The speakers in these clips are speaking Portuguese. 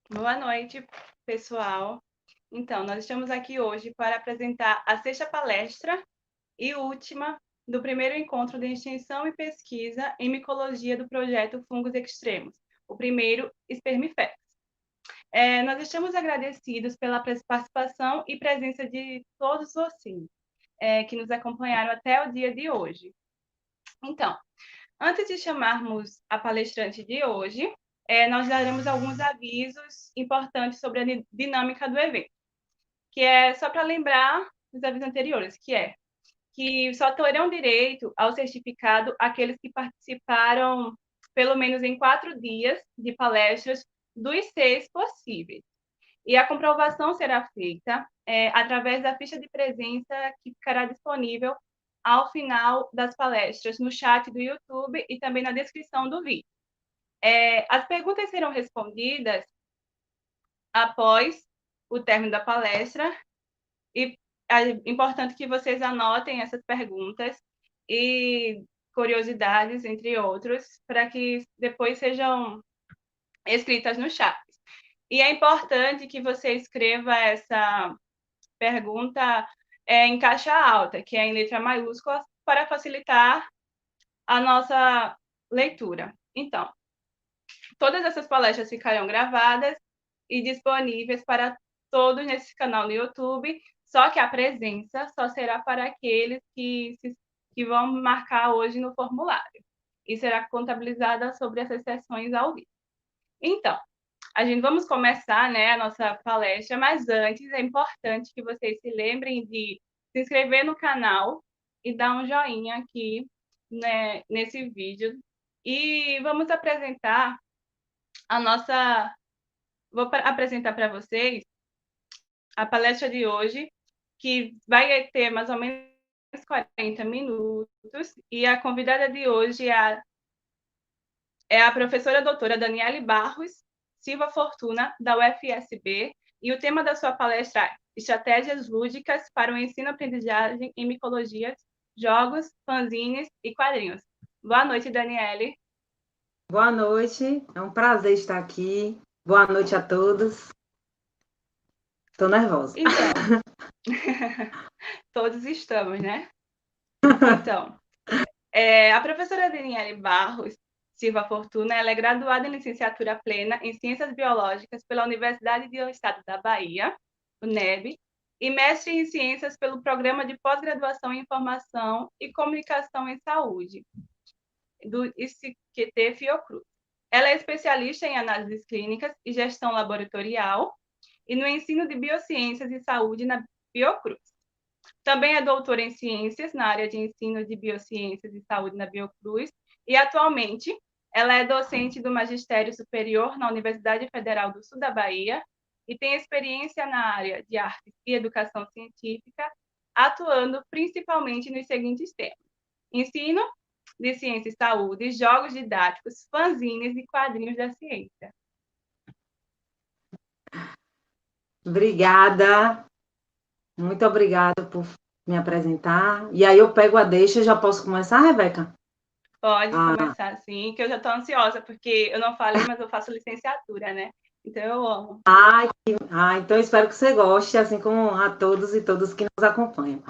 Boa noite, pessoal. Então, nós estamos aqui hoje para apresentar a sexta palestra e última do primeiro encontro de extensão e pesquisa em micologia do projeto Fungos Extremos, o primeiro Spermifex. Nós estamos agradecidos pela participação e presença de todos vocês que nos acompanharam até o dia de hoje. Então, antes de chamarmos a palestrante de hoje, nós daremos alguns avisos importantes sobre a dinâmica do evento, que é só para lembrar dos avisos anteriores, que só terão direito ao certificado aqueles que participaram pelo menos em 4 dias de palestras dos 6 possíveis. E a comprovação será feita através da ficha de presença que ficará disponível ao final das palestras no chat do YouTube e também na descrição do vídeo. As perguntas serão respondidas após o término da palestra e é importante que vocês anotem essas perguntas e curiosidades, entre outros, para que depois sejam escritas no chat. E é importante que você escreva essa pergunta em caixa alta, que é em letra maiúscula, para facilitar a nossa leitura. Então, todas essas palestras ficarão gravadas e disponíveis para todos nesse canal no YouTube, só que a presença só será para aqueles que vão marcar hoje no formulário, e será contabilizada sobre essas sessões ao vivo. Então, vamos começar, né, a nossa palestra, mas antes é importante que vocês se lembrem de se inscrever no canal e dar um joinha aqui, né, nesse vídeo. E vamos apresentar vou apresentar para vocês a palestra de hoje, que vai ter mais ou menos 40 minutos, e a convidada de hoje é a professora doutora Daniele Barros Silva Fortuna, da UFSB, e o tema da sua palestra é Estratégias Lúdicas para o Ensino-Aprendizagem em Micologias, Jogos, Fanzines e Quadrinhos. Boa noite, Daniele. Boa noite, é um prazer estar aqui. Boa noite a todos. Estou nervosa. Então, todos estamos, né? Então, a professora Daniele Barros Silva Fortuna, ela é graduada em licenciatura plena em Ciências Biológicas pela Universidade do Estado da Bahia, UNEB, e mestre em Ciências pelo Programa de Pós-Graduação em Informação e Comunicação em Saúde, do ICQT Fiocruz. Ela é especialista em análises clínicas e gestão laboratorial e no ensino de biociências e saúde na Biocruz. Também é doutora em ciências na área de ensino de biociências e saúde na Biocruz e, atualmente, ela é docente do Magistério Superior na Universidade Federal do Sul da Bahia e tem experiência na área de artes e educação científica, atuando principalmente nos seguintes temas: ensino de ciência e saúde, jogos didáticos, fanzines e quadrinhos da ciência. Obrigada, muito obrigada por me apresentar. E aí eu pego a deixa, já posso começar, Rebeca? Pode começar assim, que eu já estou ansiosa, porque eu não falei, mas eu faço licenciatura, né? Então eu amo. Então eu espero que você goste, assim como a todos e todas que nos acompanham.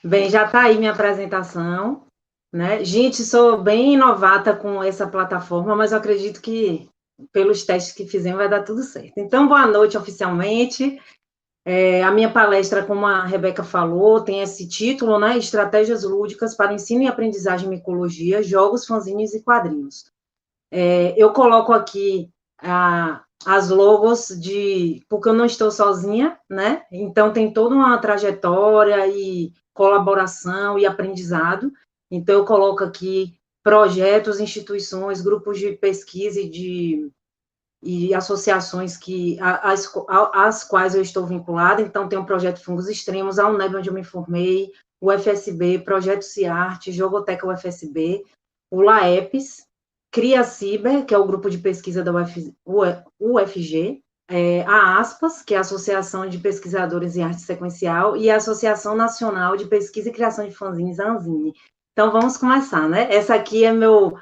Bem, já está aí minha apresentação, né? Gente, sou bem novata com essa plataforma, mas eu acredito que pelos testes que fizemos vai dar tudo certo. Então, boa noite oficialmente. A minha palestra, como a Rebeca falou, tem esse título, né? Estratégias lúdicas para ensino e aprendizagem em micologia, jogos, fanzines e quadrinhos. Eu coloco aqui as logos porque eu não estou sozinha, né? Então tem toda uma trajetória e colaboração e aprendizado. Então eu coloco aqui projetos, instituições, grupos de pesquisa e associações às quais eu estou vinculada. Então, tem o Projeto Fungos Extremos, a UNEB, onde eu me formei, o UFSB, Projeto Ciarte, Jogoteca UFSB, o LAEPS, Cria Ciber, que é o grupo de pesquisa da UFG, a ASPAS, que é a Associação de Pesquisadores em Arte Sequencial, e a Associação Nacional de Pesquisa e Criação de Fanzines, a ANZINE. Então, vamos começar, né? Essa aqui é meu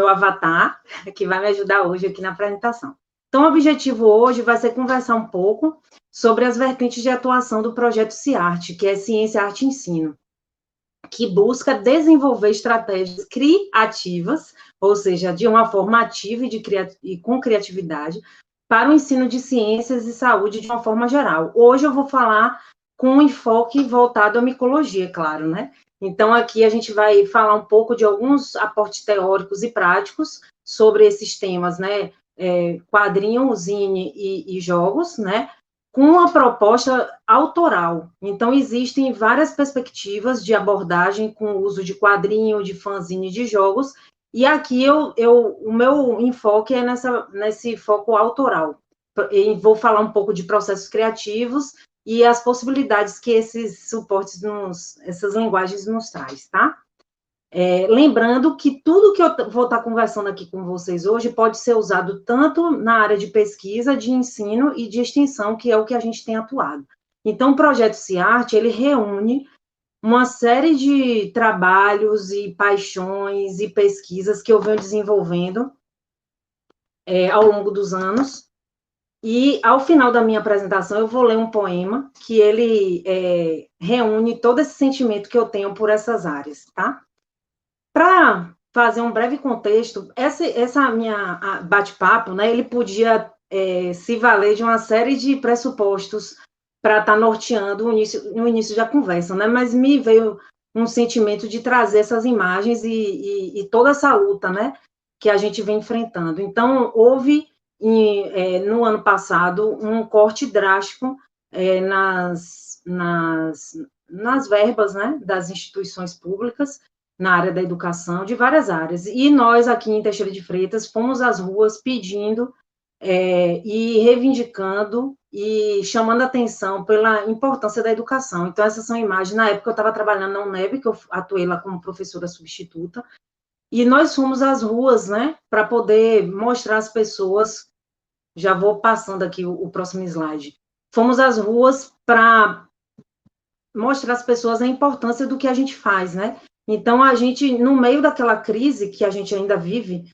avatar, que vai me ajudar hoje aqui na apresentação. Então, o objetivo hoje vai ser conversar um pouco sobre as vertentes de atuação do projeto CIARTE, que é Ciência, Arte e Ensino, que busca desenvolver estratégias criativas, ou seja, de uma forma ativa e com criatividade, para o ensino de ciências e saúde de uma forma geral. Hoje eu vou falar com um enfoque voltado à micologia, claro, né? Então, aqui a gente vai falar um pouco de alguns aportes teóricos e práticos sobre esses temas, né? Quadrinho, zine e jogos, né? Com uma proposta autoral. Então, existem várias perspectivas de abordagem com o uso de quadrinho, de fanzine, de jogos, e aqui o meu enfoque é nesse foco autoral. E vou falar um pouco de processos criativos e as possibilidades que esses suportes, essas linguagens nos traz, tá? Lembrando que tudo que eu vou estar conversando aqui com vocês hoje pode ser usado tanto na área de pesquisa, de ensino e de extensão, que é o que a gente tem atuado. Então, o projeto CIARTE, ele reúne uma série de trabalhos e paixões e pesquisas que eu venho desenvolvendo ao longo dos anos, e ao final da minha apresentação eu vou ler um poema que ele reúne todo esse sentimento que eu tenho por essas áreas, tá? Para fazer um breve contexto, essa minha bate-papo, né, ele podia se valer de uma série de pressupostos para estar norteando no início da conversa, né, mas me veio um sentimento de trazer essas imagens e toda essa luta, né, que a gente vem enfrentando. Então, houve, no ano passado, um corte drástico nas verbas, né, das instituições públicas, na área da educação, de várias áreas. E nós, aqui em Teixeira de Freitas, fomos às ruas pedindo e reivindicando e chamando atenção pela importância da educação. Então, essas são imagens. Na época, eu estava trabalhando na UNEB, que eu atuei lá como professora substituta, e nós fomos às ruas, né, para poder mostrar às pessoas. Já vou passando aqui o próximo slide. Fomos às ruas para mostrar às pessoas a importância do que a gente faz, né? Então, a gente, no meio daquela crise que a gente ainda vive,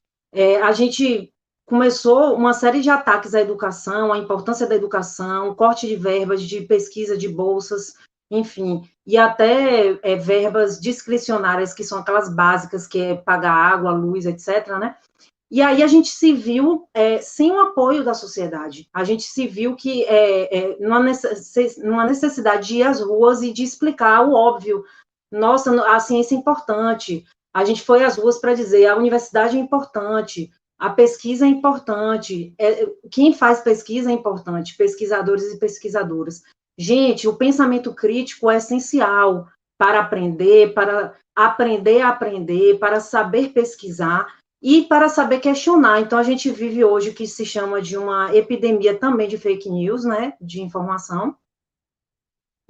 a gente começou uma série de ataques à educação, à importância da educação, corte de verbas, de pesquisa, de bolsas, enfim, e até verbas discricionárias, que são aquelas básicas, que é pagar água, luz, etc., né? E aí a gente se viu sem o apoio da sociedade. A gente se viu que numa necessidade de ir às ruas e de explicar o óbvio. Nossa, a ciência é importante. A gente foi às ruas para dizer a universidade é importante, a pesquisa é importante, quem faz pesquisa é importante, pesquisadores e pesquisadoras. Gente, o pensamento crítico é essencial para aprender a aprender, para saber pesquisar e para saber questionar. Então, a gente vive hoje o que se chama de uma epidemia também de fake news, né, de informação,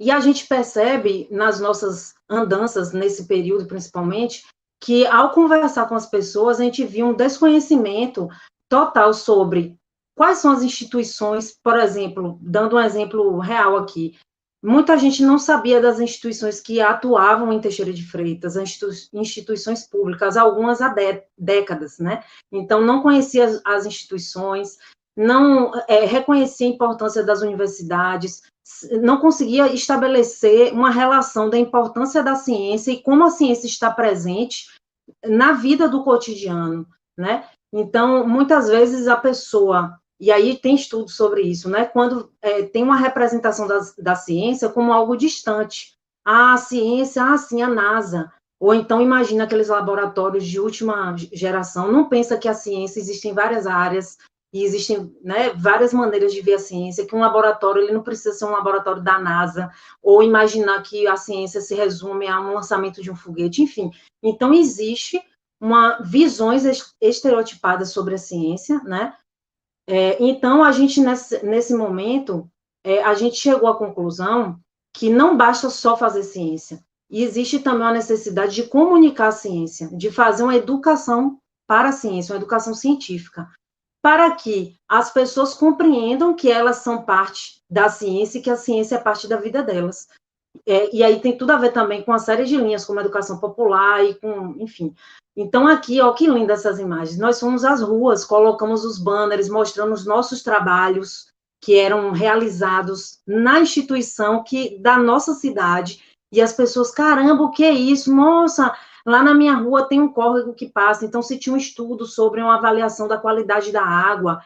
e a gente percebe nas nossas andanças, nesse período principalmente, que ao conversar com as pessoas, a gente viu um desconhecimento total sobre quais são as instituições, por exemplo, dando um exemplo real aqui, muita gente não sabia das instituições que atuavam em Teixeira de Freitas, instituições públicas, algumas há décadas, né? Então, não conhecia as instituições, não reconhecia a importância das universidades, não conseguia estabelecer uma relação da importância da ciência e como a ciência está presente na vida do cotidiano, né? Então, muitas vezes a pessoa, e aí tem estudos sobre isso, né? Quando tem uma representação da ciência como algo distante. A ciência, sim, a NASA. Ou então imagina aqueles laboratórios de última geração, não pensa que a ciência existe em várias áreas, e existem, né, várias maneiras de ver a ciência, que um laboratório ele não precisa ser um laboratório da NASA, ou imaginar que a ciência se resume a um lançamento de um foguete, enfim. Então, existe visões estereotipadas sobre a ciência, né? Então, a gente, nesse momento, a gente chegou à conclusão que não basta só fazer ciência, e existe também a necessidade de comunicar a ciência, de fazer uma educação para a ciência, uma educação científica, para que as pessoas compreendam que elas são parte da ciência e que a ciência é parte da vida delas. E aí tem tudo a ver também com uma série de linhas, como a educação popular e com, enfim. Então, aqui, ó, que linda essas imagens. Nós fomos às ruas, colocamos os banners mostrando os nossos trabalhos que eram realizados na instituição da nossa cidade, e as pessoas, caramba, o que é isso? Nossa, lá na minha rua tem um córrego que passa, então se tinha um estudo sobre uma avaliação da qualidade da água,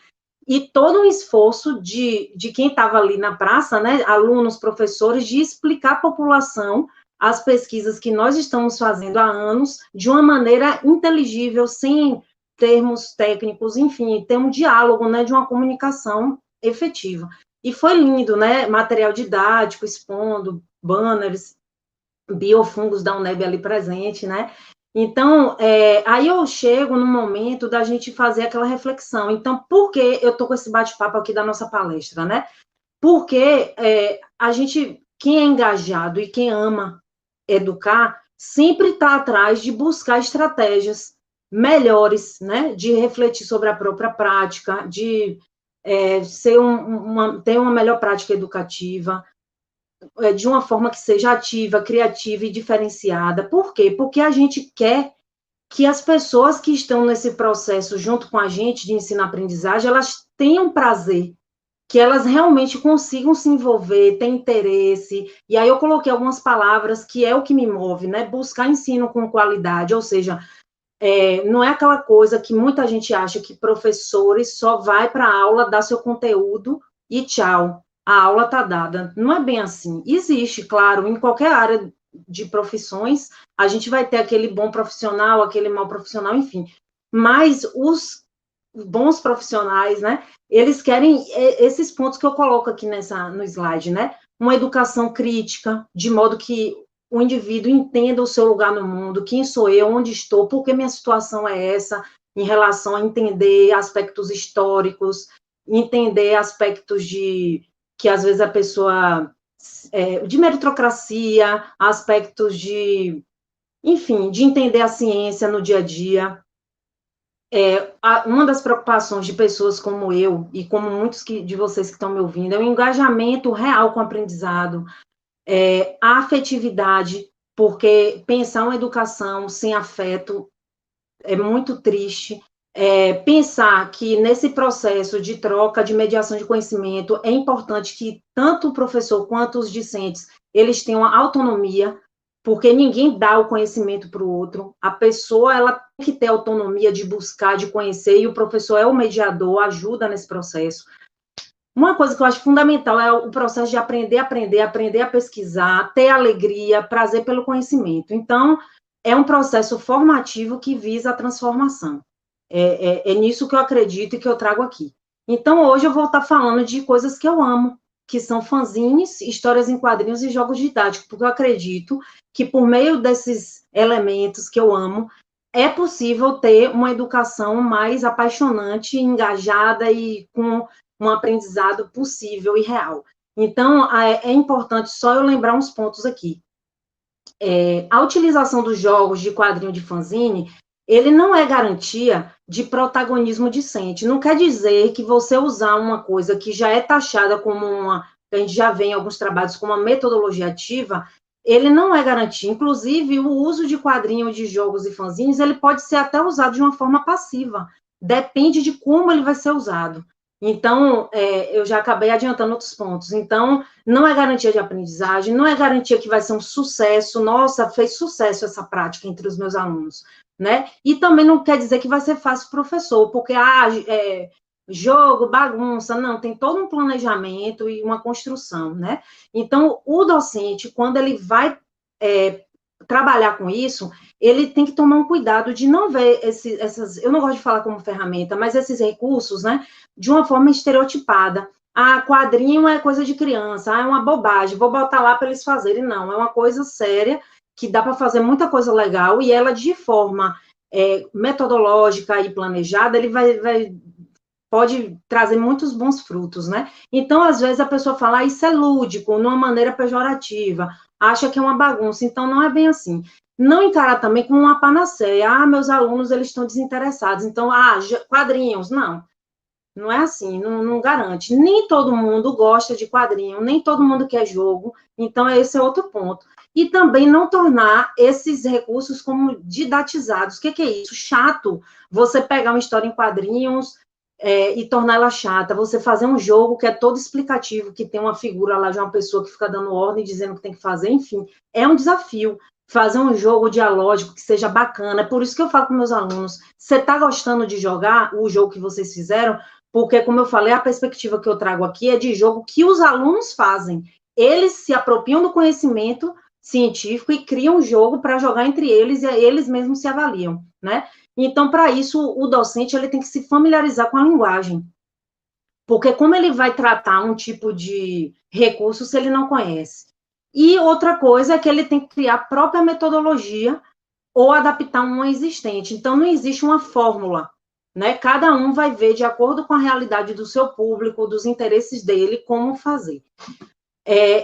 e todo um esforço de quem estava ali na praça, né, alunos, professores, de explicar à população as pesquisas que nós estamos fazendo há anos de uma maneira inteligível, sem termos técnicos, enfim, ter um diálogo, né, de uma comunicação efetiva. E foi lindo, né, material didático, expondo banners, biofungos da UNEB ali presente, né? Então, aí eu chego no momento da gente fazer aquela reflexão. Então, por que eu estou com esse bate-papo aqui da nossa palestra, né? Porque a gente, quem é engajado e quem ama educar, sempre está atrás de buscar estratégias melhores, né? De refletir sobre a própria prática, de ter uma melhor prática educativa, de uma forma que seja ativa, criativa e diferenciada. Por quê? Porque a gente quer que as pessoas que estão nesse processo junto com a gente de ensino-aprendizagem, elas tenham prazer, que elas realmente consigam se envolver, ter interesse. E aí eu coloquei algumas palavras que é o que me move, né? Buscar ensino com qualidade, ou seja, não é aquela coisa que muita gente acha que professores só vai para a aula dar seu conteúdo e tchau, a aula está dada. Não é bem assim. Existe, claro, em qualquer área de profissões, a gente vai ter aquele bom profissional, aquele mau profissional, enfim. Mas os bons profissionais, né, eles querem esses pontos que eu coloco aqui no slide, né? Uma educação crítica, de modo que o indivíduo entenda o seu lugar no mundo, quem sou eu, onde estou, por que minha situação é essa, em relação a entender aspectos históricos, entender aspectos que às vezes a pessoa, de meritocracia, aspectos enfim, de entender a ciência no dia a dia. Uma das preocupações de pessoas como eu, e como muitos de vocês que estão me ouvindo, é o engajamento real com o aprendizado, a afetividade, porque pensar uma educação sem afeto é muito triste. Pensar que nesse processo de troca, de mediação de conhecimento, é importante que tanto o professor quanto os discentes, eles tenham autonomia, porque ninguém dá o conhecimento para o outro. A pessoa, ela tem que ter autonomia de buscar, de conhecer, e o professor é o mediador, ajuda nesse processo. Uma coisa que eu acho fundamental é o processo de aprender a pesquisar, ter alegria, prazer pelo conhecimento. Então, é um processo formativo que visa a transformação. É nisso que eu acredito e que eu trago aqui. Então, hoje eu vou estar falando de coisas que eu amo, que são fanzines, histórias em quadrinhos e jogos didáticos, porque eu acredito que por meio desses elementos que eu amo, é possível ter uma educação mais apaixonante, engajada e com um aprendizado possível e real. Então, é importante só eu lembrar uns pontos aqui. A utilização dos jogos de quadrinho de fanzine, ele não é garantia de protagonismo discente. Não quer dizer que você usar uma coisa que já é taxada como que a gente já vê em alguns trabalhos como uma metodologia ativa, ele não é garantia. Inclusive, o uso de quadrinho de jogos e fanzines, ele pode ser até usado de uma forma passiva. Depende de como ele vai ser usado. Então, eu já acabei adiantando outros pontos. Então, não é garantia de aprendizagem, não é garantia que vai ser um sucesso. Nossa, fez sucesso essa prática entre os meus alunos, né? E também não quer dizer que vai ser fácil para o professor, porque, jogo, bagunça, não, tem todo um planejamento e uma construção, né? Então, o docente, quando ele vai trabalhar com isso, ele tem que tomar um cuidado de não ver essas, eu não gosto de falar como ferramenta, mas esses recursos, né, de uma forma estereotipada. Quadrinho é coisa de criança, é uma bobagem, vou botar lá para eles fazerem. Não, é uma coisa séria, que dá para fazer muita coisa legal, e ela, de forma metodológica e planejada, ele pode trazer muitos bons frutos, né? Então, às vezes, a pessoa fala, isso é lúdico, numa maneira pejorativa, acha que é uma bagunça, então não é bem assim. Não encarar também como uma panaceia, meus alunos, eles estão desinteressados, então, quadrinhos, não. Não é assim, não garante. Nem todo mundo gosta de quadrinho, nem todo mundo quer jogo, então esse é outro ponto. E também não tornar esses recursos como didatizados. O que é isso? Chato você pegar uma história em quadrinhos e torná-la chata, você fazer um jogo que é todo explicativo, que tem uma figura lá de uma pessoa que fica dando ordem, dizendo o que tem que fazer, enfim, é um desafio fazer um jogo dialógico que seja bacana. É por isso que eu falo com meus alunos, você está gostando de jogar o jogo que vocês fizeram? Porque, como eu falei, a perspectiva que eu trago aqui é de jogo que os alunos fazem. Eles se apropriam do conhecimento científico e criam um jogo para jogar entre eles e eles mesmos se avaliam, né? Então, para isso, o docente ele tem que se familiarizar com a linguagem. Porque como ele vai tratar um tipo de recurso se ele não conhece? E outra coisa é que ele tem que criar a própria metodologia ou adaptar uma existente. Então, não existe uma fórmula, né? Cada um vai ver, de acordo com a realidade do seu público, dos interesses dele, como fazer.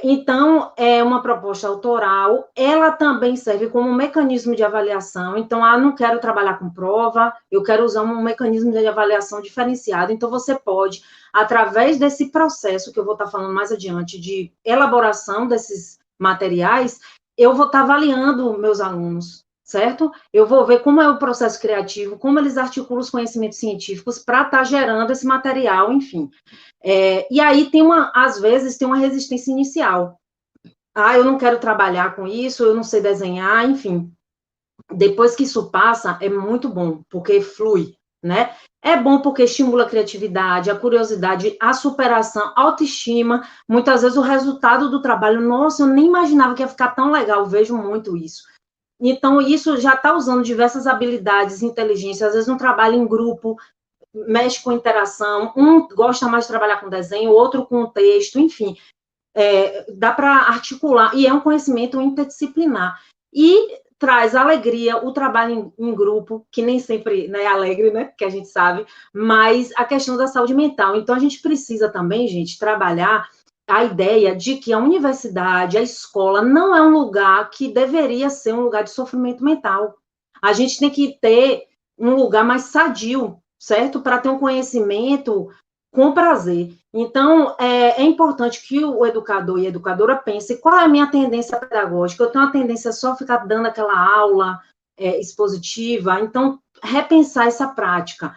Então, é uma proposta autoral, ela também serve como um mecanismo de avaliação. Então, não quero trabalhar com prova, eu quero usar um mecanismo de avaliação diferenciado. Então, você pode, através desse processo que eu vou estar falando mais adiante, de elaboração desses materiais, eu vou estar avaliando meus alunos, certo? Eu vou ver como é o processo criativo, como eles articulam os conhecimentos científicos para estar gerando esse material, enfim. E aí às vezes tem uma resistência inicial. Eu não quero trabalhar com isso, eu não sei desenhar, enfim. Depois que isso passa, é muito bom, porque flui, né? É bom porque estimula a criatividade, a curiosidade, a superação, a autoestima. Muitas vezes o resultado do trabalho, nossa, eu nem imaginava que ia ficar tão legal, vejo muito isso. Então, isso já está usando diversas habilidades, inteligência, às vezes um trabalho em grupo, mexe com interação, um gosta mais de trabalhar com desenho, outro com texto, enfim, dá para articular, e é um conhecimento interdisciplinar. E traz alegria, o trabalho em grupo, que nem sempre, né, é alegre, né, que a gente sabe, mas a questão da saúde mental. Então, a gente precisa também, gente, trabalhar a ideia de que a universidade, a escola, não é um lugar que deveria ser um lugar de sofrimento mental. A gente tem que ter um lugar mais sadio, certo? Para ter um conhecimento com prazer. Então, é importante que o educador e a educadora pense qual é a minha tendência pedagógica. Eu tenho uma tendência só a ficar dando aquela aula expositiva, então, repensar essa prática.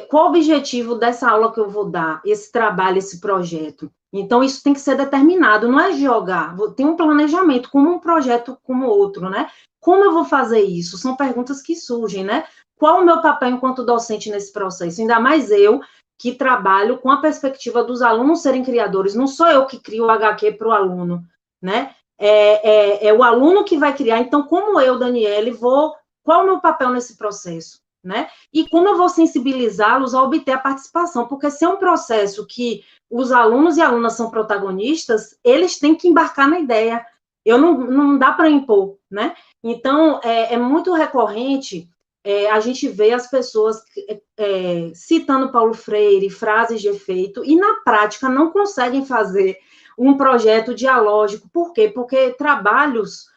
Qual o objetivo dessa aula que eu vou dar, esse trabalho, esse projeto? Então, isso tem que ser determinado, não é jogar, tem um planejamento, como um projeto como outro, né? Como eu vou fazer isso? São perguntas que surgem, né? Qual o meu papel enquanto docente nesse processo? Ainda mais eu, que trabalho com a perspectiva dos alunos serem criadores. Não sou eu que crio o HQ para o aluno, né? É o aluno que vai criar. Então, como eu, Daniele, qual é o meu papel nesse processo, né? E como eu vou sensibilizá-los a obter a participação? Porque se é um processo que os alunos e alunas são protagonistas, eles têm que embarcar na ideia. Não dá para impor, né? Então, é muito recorrente a gente vê as pessoas citando Paulo Freire, frases de efeito, e na prática não conseguem fazer um projeto dialógico. Por quê? Porque trabalhos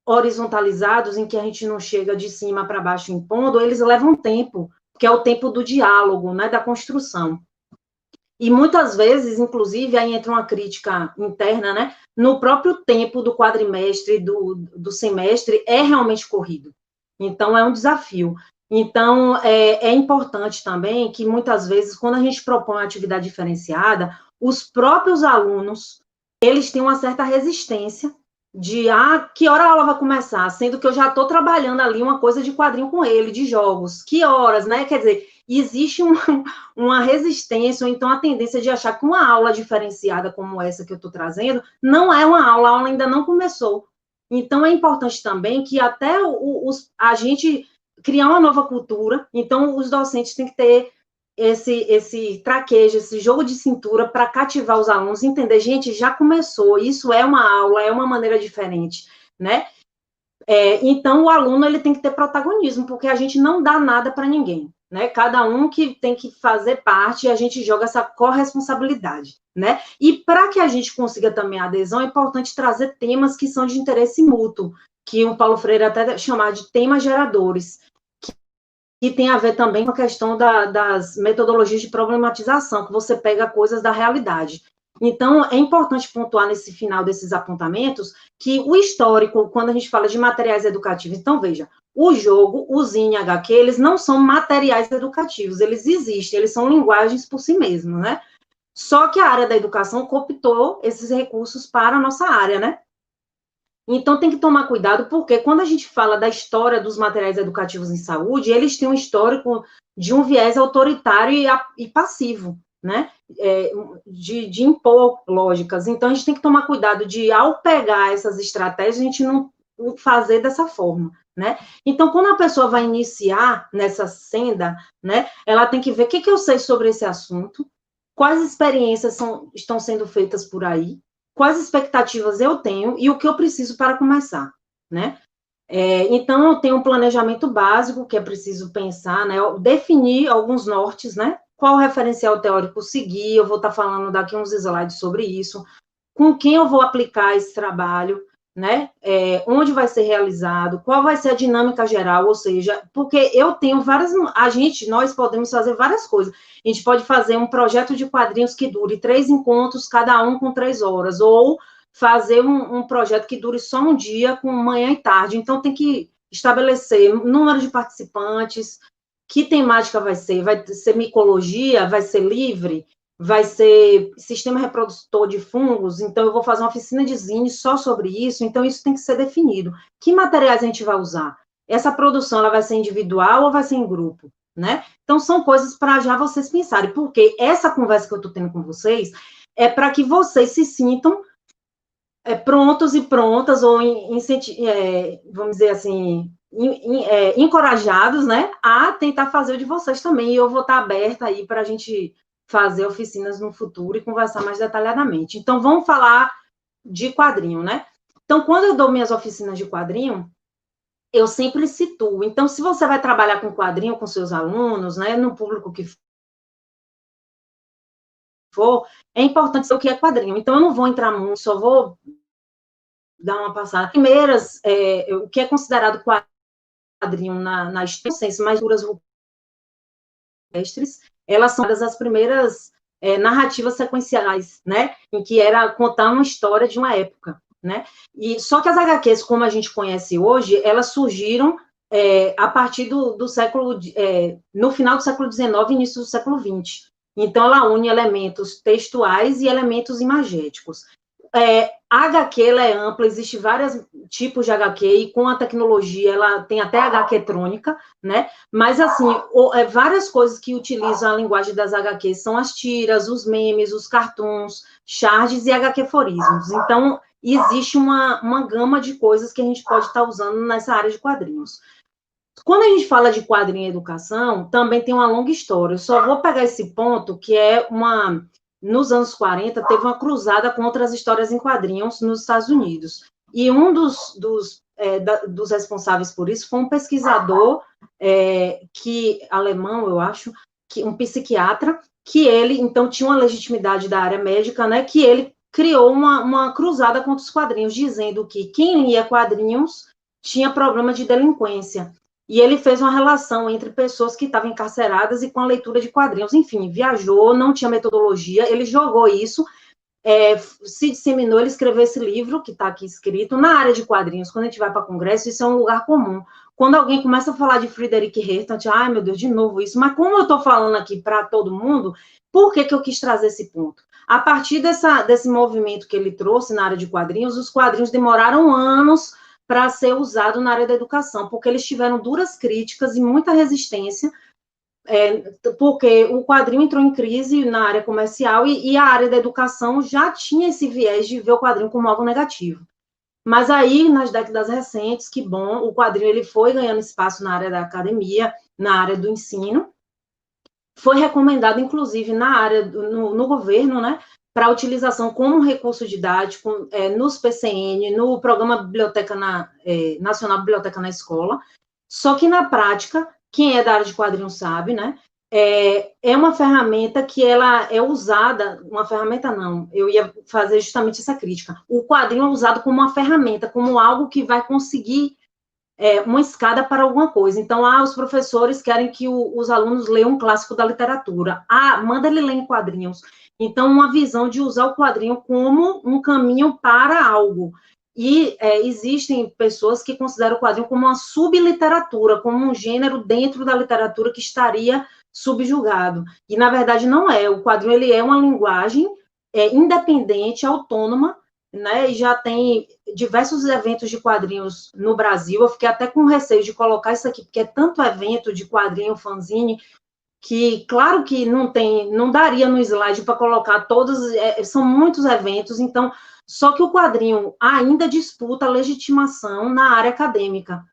horizontalizados, em que a gente não chega de cima para baixo impondo, eles levam tempo, que é o tempo do diálogo, né, da construção. E muitas vezes, inclusive, aí entra uma crítica interna, né, no próprio tempo do quadrimestre, do semestre, é realmente corrido. Então, é um desafio. Então, é importante também que, muitas vezes, quando a gente propõe uma atividade diferenciada, os próprios alunos, eles têm uma certa resistência de, que hora a aula vai começar? Sendo que eu já estou trabalhando ali uma coisa de quadrinho com ele, de jogos. Que horas, né? Quer dizer, existe uma resistência, ou então a tendência de achar que uma aula diferenciada como essa que eu estou trazendo, não é uma aula, a aula ainda não começou. Então, é importante também que até a gente criar uma nova cultura, então os docentes têm que ter esse traquejo, esse jogo de cintura para cativar os alunos, entender, gente, já começou, isso é uma aula, é uma maneira diferente, né? Então, o aluno ele tem que ter protagonismo, porque a gente não dá nada para ninguém, né? Cada um que tem que fazer parte e a gente joga essa corresponsabilidade, né? E para que a gente consiga também a adesão, é importante trazer temas que são de interesse mútuo, que o Paulo Freire até chamar de temas geradores, que tem a ver também com a questão das metodologias de problematização, que você pega coisas da realidade. Então, é importante pontuar nesse final desses apontamentos que o histórico, quando a gente fala de materiais educativos, então, veja, o jogo, o Zine HQ, eles não são materiais educativos, eles existem, eles são linguagens por si mesmos, né? Só que a área da educação cooptou esses recursos para a nossa área, né? Então, tem que tomar cuidado, porque quando a gente fala da história dos materiais educativos em saúde, eles têm um histórico de um viés autoritário e passivo, né? De impor lógicas. Então, a gente tem que tomar cuidado de, ao pegar essas estratégias, a gente não fazer dessa forma, né? Então, quando a pessoa vai iniciar nessa senda, né, ela tem que ver o que eu sei sobre esse assunto, quais experiências estão sendo feitas por aí, quais expectativas eu tenho e o que eu preciso para começar, né? Então, eu tenho um planejamento básico que é preciso pensar, né? Definir alguns nortes, né? Qual referencial teórico seguir, eu vou estar falando daqui uns slides sobre isso, com quem eu vou aplicar esse trabalho, né? Onde vai ser realizado, qual vai ser a dinâmica geral, ou seja, porque eu tenho nós podemos fazer várias coisas. A gente pode fazer um projeto de quadrinhos que dure 3 encontros, cada um com 3 horas, ou fazer um projeto que dure só um dia, com manhã e tarde. Então, tem que estabelecer número de participantes, que temática vai ser micologia, vai ser livre, vai ser sistema reprodutor de fungos, então eu vou fazer uma oficina de zine só sobre isso, então isso tem que ser definido. Que materiais a gente vai usar? Essa produção, ela vai ser individual ou vai ser em grupo, né? Então, são coisas para já vocês pensarem, porque essa conversa que eu estou tendo com vocês é para que vocês se sintam prontos e prontas, ou, vamos dizer assim, encorajados, né, a tentar fazer o de vocês também, e eu vou estar aberta aí para a gente fazer oficinas no futuro e conversar mais detalhadamente. Então, vamos falar de quadrinho, né? Então, quando eu dou minhas oficinas de quadrinho, eu sempre situo. Então, se você vai trabalhar com quadrinho com seus alunos, né, no público que for, é importante saber o que é quadrinho. Então, eu não vou entrar muito, só vou dar uma passada. Primeiras, o que é considerado quadrinho na extensão, mais duras rupestres, elas são as primeiras narrativas sequenciais, né, em que era contar uma história de uma época, né, e só que as HQs, como a gente conhece hoje, elas surgiram a partir do século, no final do século XIX, início do século XX. Então, ela une elementos textuais e elementos imagéticos. A HQ ela é ampla, existem vários tipos de HQ, e com a tecnologia ela tem até HQtrônica, né? Mas, assim, várias coisas que utilizam a linguagem das HQs são as tiras, os memes, os cartoons, charges e HQforismos. Então, existe uma gama de coisas que a gente pode estar usando nessa área de quadrinhos. Quando a gente fala de quadrinho e educação, também tem uma longa história. Eu só vou pegar esse ponto, que é nos anos 40, teve uma cruzada contra as histórias em quadrinhos nos Estados Unidos. E um dos responsáveis por isso foi um pesquisador alemão, eu acho, um psiquiatra, que ele, então, tinha uma legitimidade da área médica, né, que ele criou uma cruzada contra os quadrinhos, dizendo que quem lia quadrinhos tinha problema de delinquência. E ele fez uma relação entre pessoas que estavam encarceradas e com a leitura de quadrinhos. Enfim, viajou, não tinha metodologia, ele jogou isso, se disseminou, ele escreveu esse livro, que está aqui escrito, na área de quadrinhos. Quando a gente vai para congresso, isso é um lugar comum. Quando alguém começa a falar de Friedrich Hayek, ai, meu Deus, de novo isso. Mas como eu estou falando aqui para todo mundo, por que eu quis trazer esse ponto? A partir desse movimento que ele trouxe na área de quadrinhos, os quadrinhos demoraram anos para ser usado na área da educação, porque eles tiveram duras críticas e muita resistência, porque o quadrinho entrou em crise na área comercial e a área da educação já tinha esse viés de ver o quadrinho como algo negativo. Mas aí, nas décadas recentes, que bom, o quadrinho ele foi ganhando espaço na área da academia, na área do ensino, foi recomendado, inclusive, na área, no governo, né, para utilização como recurso didático nos PCN, no Programa Biblioteca Nacional Biblioteca na Escola, só que na prática, quem é da área de quadrinhos sabe, né, é uma ferramenta que ela é usada, uma ferramenta não, eu ia fazer justamente essa crítica, o quadrinho é usado como uma ferramenta, como algo que vai conseguir uma escada para alguma coisa. Então, os professores querem que os alunos leiam um clássico da literatura. Manda ele ler em quadrinhos. Então, uma visão de usar o quadrinho como um caminho para algo. E existem pessoas que consideram o quadrinho como uma subliteratura, como um gênero dentro da literatura que estaria subjugado. E, na verdade, não é. O quadrinho ele é uma linguagem independente, autônoma, né? E já tem diversos eventos de quadrinhos no Brasil. Eu fiquei até com receio de colocar isso aqui, porque é tanto evento de quadrinho, fanzine, que claro que não daria no slide para colocar todos, são muitos eventos, então, só que o quadrinho ainda disputa legitimação na área acadêmica.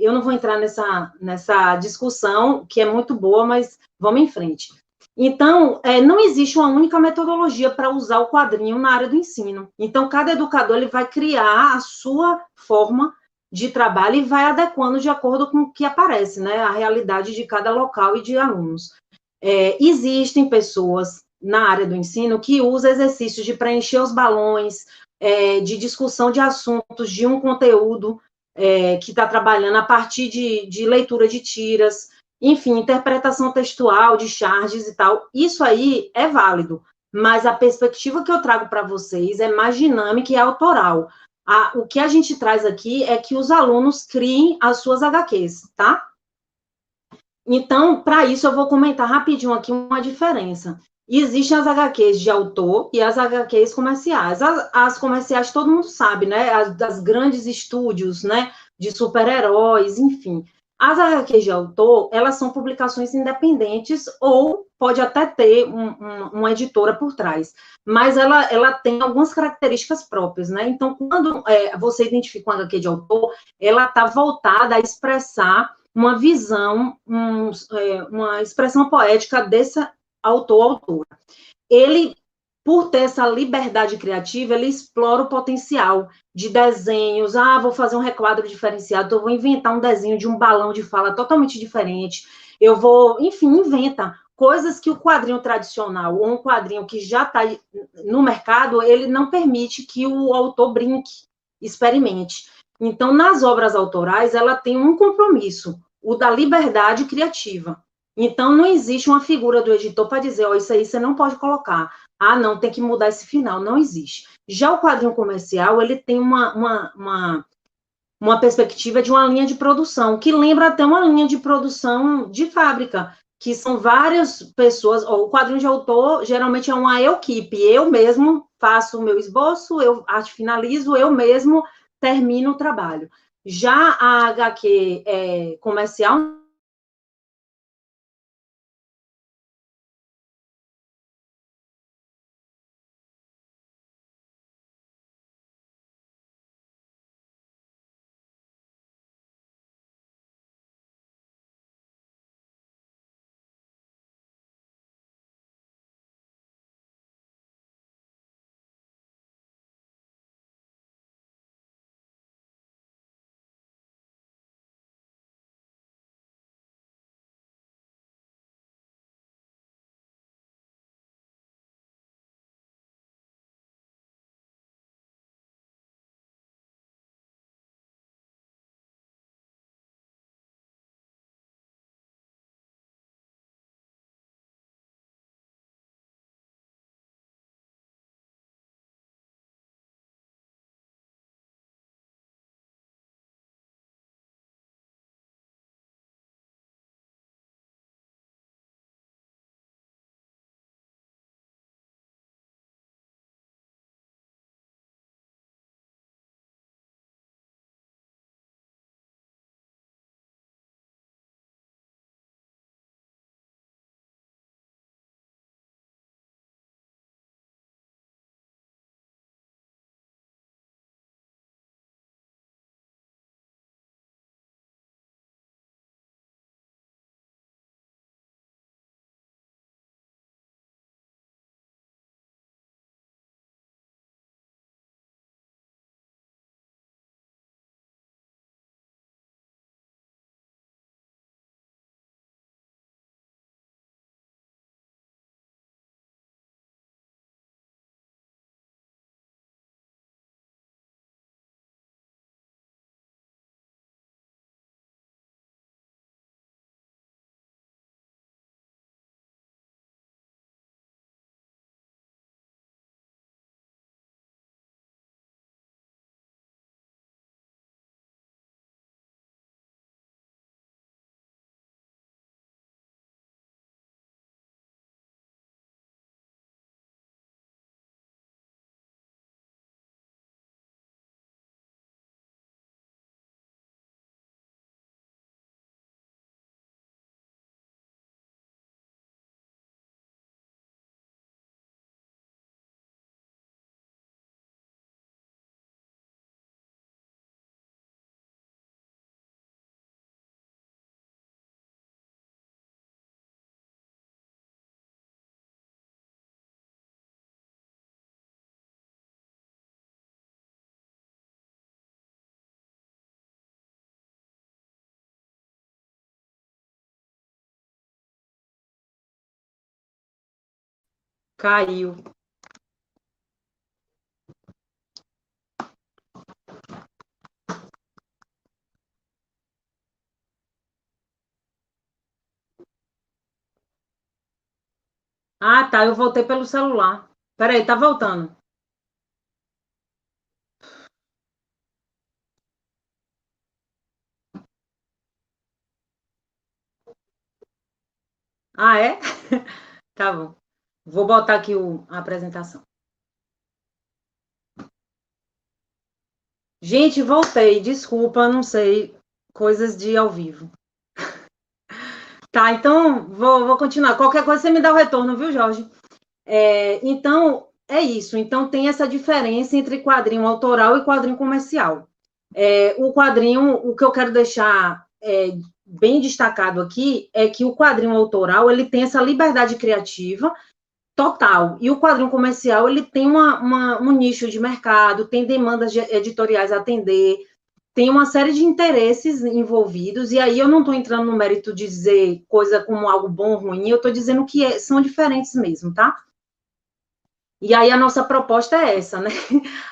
Eu não vou entrar nessa discussão, que é muito boa, mas vamos em frente. Então, não existe uma única metodologia para usar o quadrinho na área do ensino. Então, cada educador ele vai criar a sua forma de trabalho e vai adequando de acordo com o que aparece, né? A realidade de cada local e de alunos. Existem pessoas na área do ensino que usam exercícios de preencher os balões, de discussão de assuntos, de um conteúdo que está trabalhando a partir de leitura de tiras, enfim, interpretação textual de charges e tal. Isso aí é válido, mas a perspectiva que eu trago para vocês é mais dinâmica e autoral. O que a gente traz aqui é que os alunos criem as suas HQs, tá? Então, para isso, eu vou comentar rapidinho aqui uma diferença. Existem as HQs de autor e as HQs comerciais. As comerciais todo mundo sabe, né? As das grandes estúdios, né? De super-heróis, enfim. As HQs de autor, elas são publicações independentes ou pode até ter uma editora por trás. Mas ela tem algumas características próprias, né? Então, quando você identifica uma HQ de autor, ela está voltada a expressar uma visão, uma expressão poética desse autor, autora. Ele, por ter essa liberdade criativa, ele explora o potencial de desenhos. Vou fazer um requadro diferenciado, eu vou inventar um desenho de um balão de fala totalmente diferente. Eu vou, enfim, inventa coisas que o quadrinho tradicional ou um quadrinho que já está no mercado, ele não permite que o autor brinque, experimente. Então, nas obras autorais, ela tem um compromisso, o da liberdade criativa. Então, não existe uma figura do editor para dizer, isso aí você não pode colocar. Não, tem que mudar esse final. Não existe. Já o quadrinho comercial, ele tem uma perspectiva de uma linha de produção, que lembra até uma linha de produção de fábrica, que são várias pessoas. O quadrinho de autor, geralmente, é uma equipe. Eu mesmo faço o meu esboço, eu finalizo, eu mesmo termino o trabalho. Já a HQ comercial, Caiu. Ah, tá, eu voltei pelo celular. Peraí, tá voltando. Ah, é? Tá bom. Vou botar aqui a apresentação. Gente, voltei. Desculpa, não sei. Coisas de ao vivo. Tá, então vou continuar. Qualquer coisa você me dá o retorno, viu, Jorge? Então, é isso. Então, tem essa diferença entre quadrinho autoral e quadrinho comercial. O quadrinho, o que eu quero deixar bem destacado aqui é que o quadrinho autoral ele tem essa liberdade criativa total. E o quadrinho comercial ele tem um nicho de mercado, tem demandas editoriais a atender, tem uma série de interesses envolvidos, e aí eu não estou entrando no mérito de dizer coisa como algo bom ou ruim, eu estou dizendo que são diferentes mesmo, tá? E aí a nossa proposta é essa, né?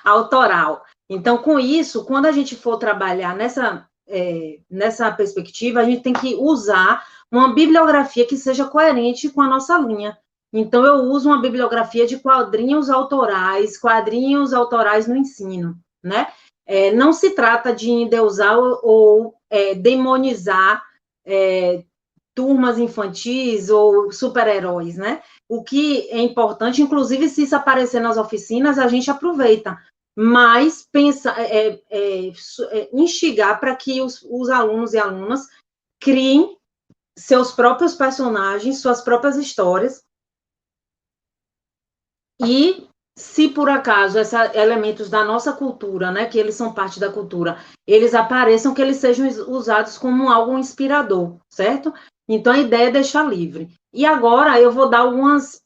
Autoral. Então, com isso, quando a gente for trabalhar nessa perspectiva, a gente tem que usar uma bibliografia que seja coerente com a nossa linha. Então, eu uso uma bibliografia de quadrinhos autorais no ensino, né? Não se trata de endeusar ou demonizar turmas infantis ou super-heróis, né? O que é importante, inclusive, se isso aparecer nas oficinas, a gente aproveita, mas instigar para que os alunos e alunas criem seus próprios personagens, suas próprias histórias, e se por acaso esses elementos da nossa cultura, né, que eles são parte da cultura, eles apareçam, que eles sejam usados como algo inspirador, certo? Então a ideia é deixar livre. E agora eu vou dar algumas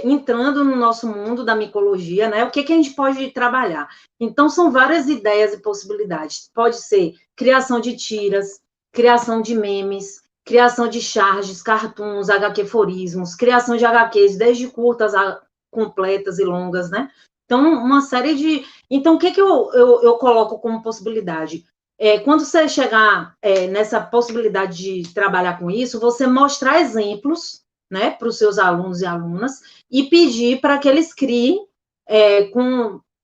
entrando no nosso mundo da micologia, né? O que a gente pode trabalhar? Então são várias ideias e possibilidades. Pode ser criação de tiras, criação de memes, criação de charges, cartoons, HQforismos, criação de HQs desde curtas a completas e longas, né? Então, uma série de. Então, o que eu coloco como possibilidade? Quando você chegar nessa possibilidade de trabalhar com isso, você mostrar exemplos, né, para os seus alunos e alunas e pedir para que eles criem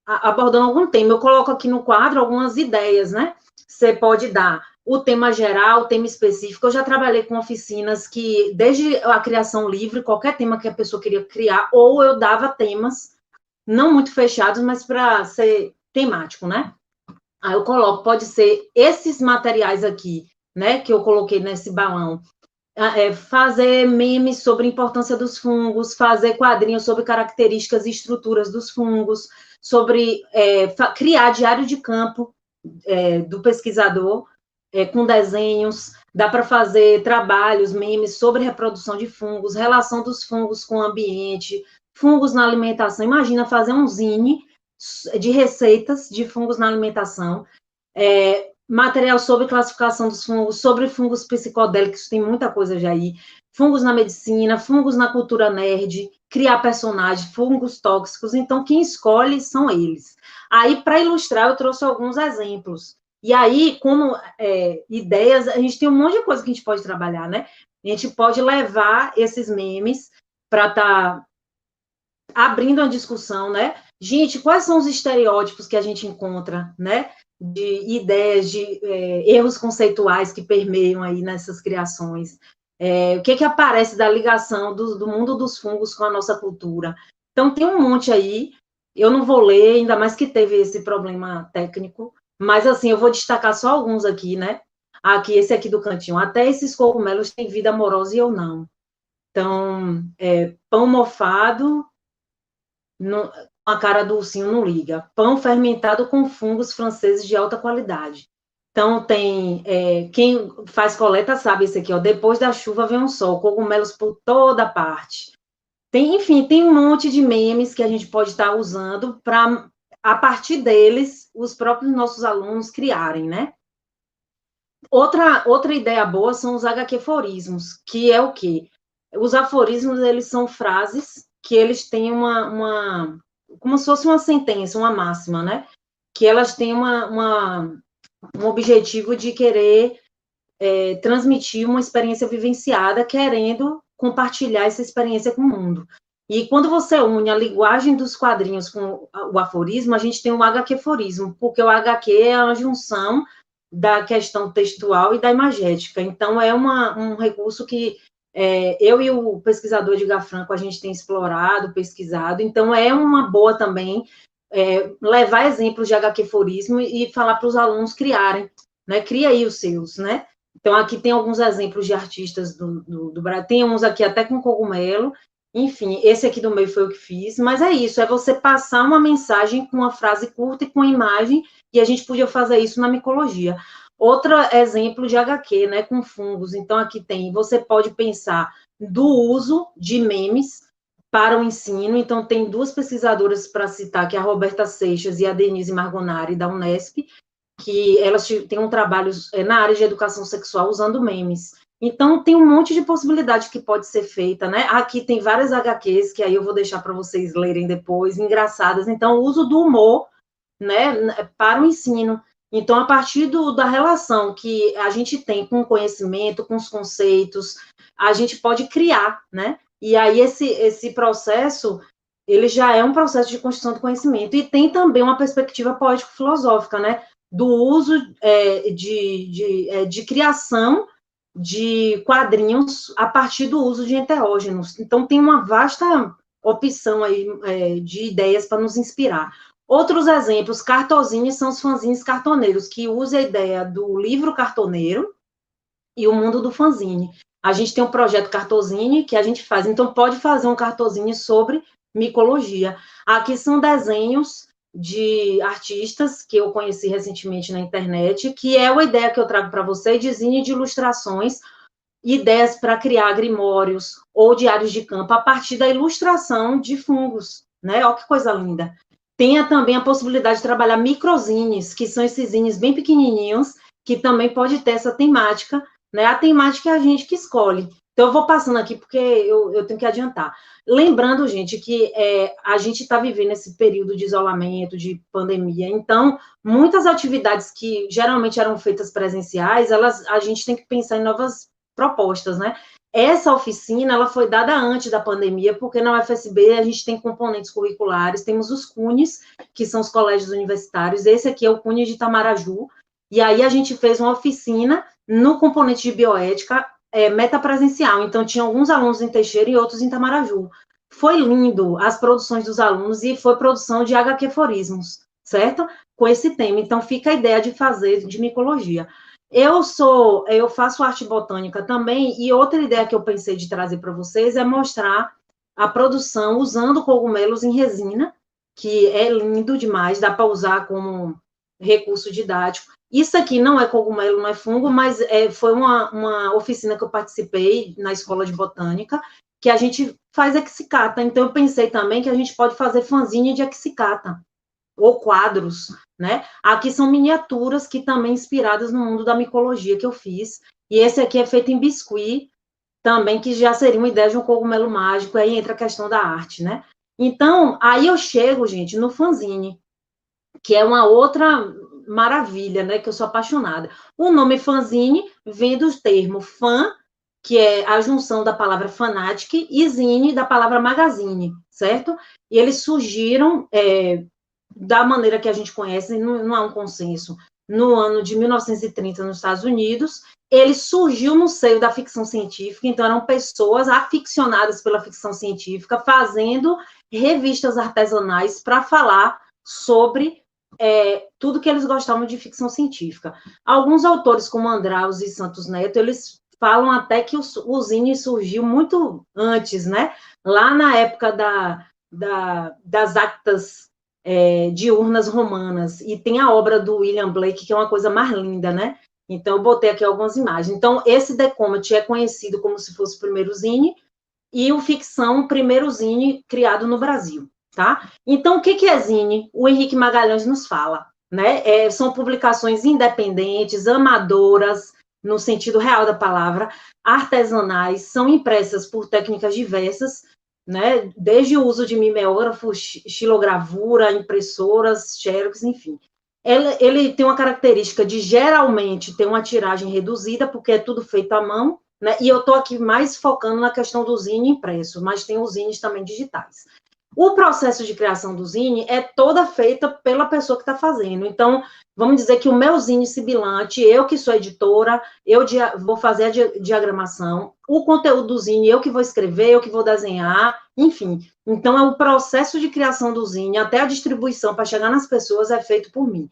abordando algum tema. Eu coloco aqui no quadro algumas ideias, né? Você pode dar o tema geral, o tema específico. Eu já trabalhei com oficinas que, desde a criação livre, qualquer tema que a pessoa queria criar, ou eu dava temas não muito fechados, mas para ser temático, né? Aí eu coloco, pode ser esses materiais aqui, né, que eu coloquei nesse balão. Fazer memes sobre a importância dos fungos, fazer quadrinhos sobre características e estruturas dos fungos, sobre criar diário de campo do pesquisador, com desenhos, dá para fazer trabalhos, memes sobre reprodução de fungos, relação dos fungos com o ambiente, fungos na alimentação. Imagina fazer um zine de receitas de fungos na alimentação, material sobre classificação dos fungos, sobre fungos psicodélicos, tem muita coisa já aí, fungos na medicina, fungos na cultura nerd, criar personagens, fungos tóxicos, então quem escolhe são eles. Aí, para ilustrar, eu trouxe alguns exemplos. E aí, como ideias, a gente tem um monte de coisa que a gente pode trabalhar, né? A gente pode levar esses memes para estar abrindo uma discussão, né? Gente, quais são os estereótipos que a gente encontra, né? De ideias, de erros conceituais que permeiam aí nessas criações. O que aparece da ligação do mundo dos fungos com a nossa cultura? Então, tem um monte aí. Eu não vou ler, ainda mais que teve esse problema técnico, mas, assim, eu vou destacar só alguns aqui, né? Aqui, esse aqui do cantinho. Até esses cogumelos têm vida amorosa e eu não. Então, pão mofado, a cara do ursinho não liga. Pão fermentado com fungos franceses de alta qualidade. Então, tem quem faz coleta sabe isso aqui, ó. Depois da chuva vem um sol, cogumelos por toda parte. Enfim, tem um monte de memes que a gente pode estar usando para, a partir deles, os próprios nossos alunos criarem, né? Outra ideia boa são os HQforismos, que é o quê? Os aforismos, eles são frases que eles têm como se fosse uma sentença, uma máxima, né? Que elas têm um objetivo de querer transmitir uma experiência vivenciada, querendo compartilhar essa experiência com o mundo. E quando você une a linguagem dos quadrinhos com o aforismo, a gente tem o HQ-forismo, porque o HQ é a junção da questão textual e da imagética. Então, é um recurso que eu e o pesquisador Edgar Franco, a gente tem explorado, pesquisado. Então, é uma boa também levar exemplos de HQ-forismo e falar para os alunos criarem, né? Cria aí os seus, né? Então, aqui tem alguns exemplos de artistas do Brasil, tem uns aqui até com cogumelo, enfim, esse aqui do meio foi o que fiz, mas é isso, é você passar uma mensagem com uma frase curta e com imagem, e a gente podia fazer isso na micologia. Outro exemplo de HQ, né, com fungos, então aqui tem, você pode pensar do uso de memes para o ensino, então tem duas pesquisadoras para citar, que é a Roberta Seixas e a Denise Margonari, da Unesp, que elas têm um trabalho na área de educação sexual usando memes. Então, tem um monte de possibilidade que pode ser feita, né? Aqui tem várias HQs, que aí eu vou deixar para vocês lerem depois, engraçadas. Então, o uso do humor, né, para o ensino. Então, a partir da relação que a gente tem com o conhecimento, com os conceitos, a gente pode criar, né? E aí, esse processo, ele já é um processo de construção do conhecimento. E tem também uma perspectiva poético-filosófica, né? Do uso de criação de quadrinhos a partir do uso de enteógenos. Então, tem uma vasta opção aí de ideias para nos inspirar. Outros exemplos, cartozines são os fanzines cartoneiros, que usam a ideia do livro cartoneiro e o mundo do fanzine. A gente tem um projeto Cartozine que a gente faz, então pode fazer um cartozine sobre micologia. Aqui são desenhos de artistas que eu conheci recentemente na internet, que é uma ideia que eu trago para você, de zine de ilustrações, ideias para criar grimórios ou diários de campo a partir da ilustração de fungos, né? Olha que coisa linda. Tenha também a possibilidade de trabalhar microzines, que são esses zines bem pequenininhos, que também pode ter essa temática, né? A temática é a gente que escolhe. Então, eu vou passando aqui porque eu tenho que adiantar. Lembrando, gente, que a gente está vivendo esse período de isolamento, de pandemia, então, muitas atividades que geralmente eram feitas presenciais, a gente tem que pensar em novas propostas, né? Essa oficina, ela foi dada antes da pandemia, porque na UFSB a gente tem componentes curriculares, temos os CUNES, que são os colégios universitários, esse aqui é o CUNE de Itamaraju, e aí a gente fez uma oficina no componente de bioética, metapresencial, então tinha alguns alunos em Teixeira e outros em Itamaraju. Foi lindo as produções dos alunos e foi produção de HQ-forismos, certo? Com esse tema, então fica a ideia de fazer de micologia. Eu faço arte botânica também, e outra ideia que eu pensei de trazer para vocês é mostrar a produção usando cogumelos em resina, que é lindo demais, dá para usar como recurso didático. Isso aqui não é cogumelo, não é fungo, mas foi uma oficina que eu participei na escola de botânica, que a gente faz exicata. Então, eu pensei também que a gente pode fazer fanzine de exicata, ou quadros, né? Aqui são miniaturas que também inspiradas no mundo da micologia que eu fiz, e esse aqui é feito em biscuit, também, que já seria uma ideia de um cogumelo mágico, aí entra a questão da arte, né? Então, aí eu chego, gente, no fanzine, que é uma outra maravilha, né, que eu sou apaixonada. O nome fanzine vem do termo fã, que é a junção da palavra fanatic, e zine, da palavra magazine, certo? E eles surgiram da maneira que a gente conhece, não há um consenso, no ano de 1930, nos Estados Unidos. Ele surgiu no seio da ficção científica, então eram pessoas aficionadas pela ficção científica, fazendo revistas artesanais para falar sobre tudo que eles gostavam de ficção científica. Alguns autores, como Andraus e Santos Neto, eles falam até que o zine surgiu muito antes, né? Lá na época das actas diurnas romanas, e tem a obra do William Blake, que é uma coisa mais linda, né? Então, eu botei aqui algumas imagens. Então, esse Decomet é conhecido como se fosse o primeiro zine, e o Ficção, o primeiro zine criado no Brasil, tá? Então, o que é zine? O Henrique Magalhães nos fala, né? São publicações independentes, amadoras, no sentido real da palavra, artesanais, são impressas por técnicas diversas, né? Desde o uso de mimeógrafo, xilogravura, impressoras, xerox, enfim. Ele tem uma característica de geralmente ter uma tiragem reduzida, porque é tudo feito à mão, né? E eu estou aqui mais focando na questão do zine impresso, mas tem os zines também digitais. O processo de criação do zine é toda feita pela pessoa que está fazendo. Então, vamos dizer que o meu zine sibilante, eu que sou editora, eu vou fazer a diagramação, o conteúdo do zine, eu que vou escrever, eu que vou desenhar, enfim. Então, é o processo de criação do zine, até a distribuição para chegar nas pessoas, é feito por mim.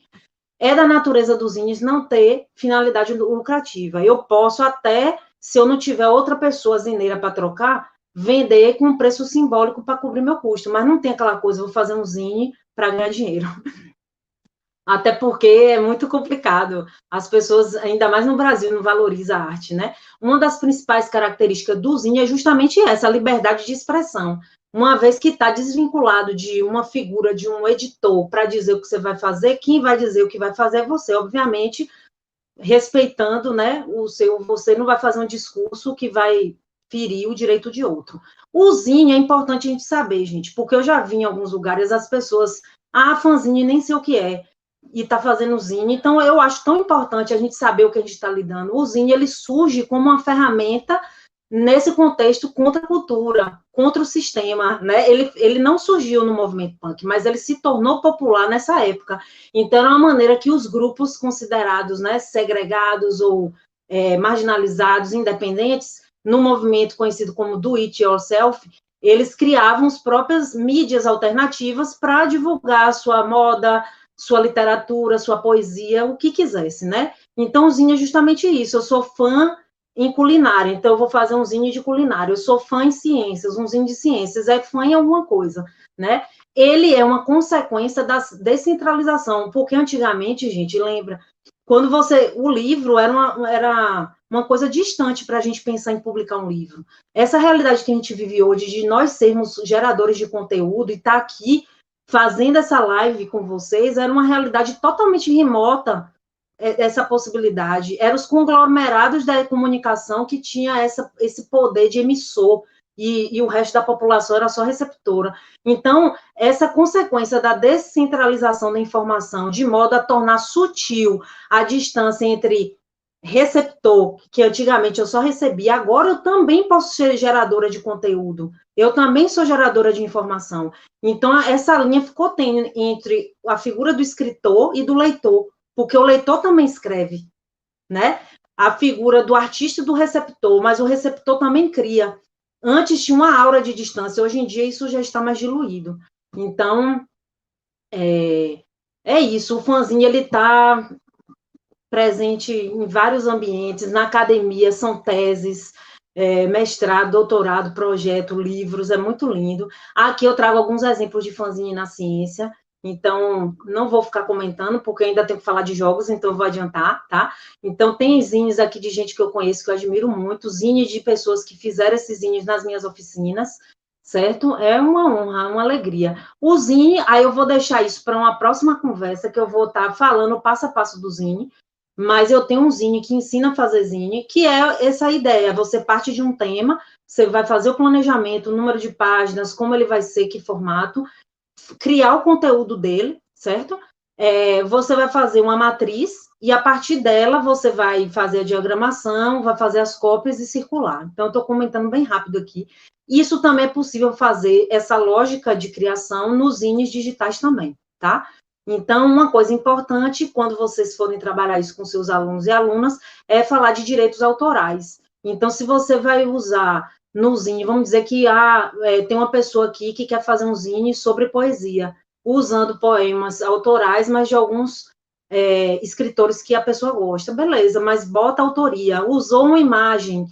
É da natureza dos zines não ter finalidade lucrativa. Eu posso até, se eu não tiver outra pessoa zineira para trocar, vender com um preço simbólico para cobrir meu custo, mas não tem aquela coisa, vou fazer um zine para ganhar dinheiro. Até porque é muito complicado. As pessoas, ainda mais no Brasil, não valorizam a arte, né? Uma das principais características do zine é justamente essa, a liberdade de expressão. Uma vez que está desvinculado de uma figura, de um editor, para dizer o que você vai fazer, quem vai dizer o que vai fazer é você, obviamente, respeitando, né, você não vai fazer um discurso que vai ferir o direito de outro. O zine é importante a gente saber, gente, porque eu já vi em alguns lugares as pessoas, fanzine, nem sei o que é, e está fazendo zine, então eu acho tão importante a gente saber o que a gente está lidando. O zine, ele surge como uma ferramenta nesse contexto contra a cultura, contra o sistema, né? Ele não surgiu no movimento punk, mas ele se tornou popular nessa época. Então, é uma maneira que os grupos considerados, né, segregados ou marginalizados, independentes, no movimento conhecido como do it yourself, eles criavam as próprias mídias alternativas para divulgar a sua moda, sua literatura, sua poesia, o que quisesse, né? Então, o zine é justamente isso. Eu sou fã em culinária, então eu vou fazer um zine de culinária. Eu sou fã em ciências, um zine de ciências, é fã em alguma coisa, né? Ele é uma consequência da descentralização, porque antigamente, gente, lembra, quando o livro era uma coisa distante para a gente pensar em publicar um livro. Essa realidade que a gente vive hoje, de nós sermos geradores de conteúdo e estar aqui fazendo essa live com vocês, era uma realidade totalmente remota, essa possibilidade. Eram os conglomerados da comunicação que tinha esse poder de emissor, e o resto da população era só receptora. Então, essa consequência da descentralização da informação, de modo a tornar sutil a distância entre receptor, que antigamente eu só recebia, agora eu também posso ser geradora de conteúdo, eu também sou geradora de informação. Então, essa linha ficou tendo entre a figura do escritor e do leitor, porque o leitor também escreve, né? A figura do artista e do receptor, mas o receptor também cria. Antes tinha uma aura de distância, hoje em dia isso já está mais diluído. Então, é isso, o fanzine, ele está presente em vários ambientes, na academia, são teses, mestrado, doutorado, projeto, livros, é muito lindo. Aqui eu trago alguns exemplos de fanzine na ciência, então não vou ficar comentando, porque ainda tenho que falar de jogos, então eu vou adiantar, tá? Então tem zines aqui de gente que eu conheço, que eu admiro muito, zines de pessoas que fizeram esses zines nas minhas oficinas, certo? É uma honra, uma alegria. O zine, aí eu vou deixar isso para uma próxima conversa, que eu vou estar falando passo a passo do zine, mas eu tenho um zine que ensina a fazer zine, que é essa ideia, você parte de um tema, você vai fazer o planejamento, o número de páginas, como ele vai ser, que formato, criar o conteúdo dele, certo? Você vai fazer uma matriz, e a partir dela você vai fazer a diagramação, vai fazer as cópias e circular. Então, eu estou comentando bem rápido aqui. Isso também é possível fazer, essa lógica de criação, nos zines digitais também, tá? Então, uma coisa importante, quando vocês forem trabalhar isso com seus alunos e alunas, é falar de direitos autorais. Então, se você vai usar no zine, vamos dizer que tem uma pessoa aqui que quer fazer um zine sobre poesia, usando poemas autorais, mas de alguns escritores que a pessoa gosta. Beleza, mas bota autoria. Usou uma imagem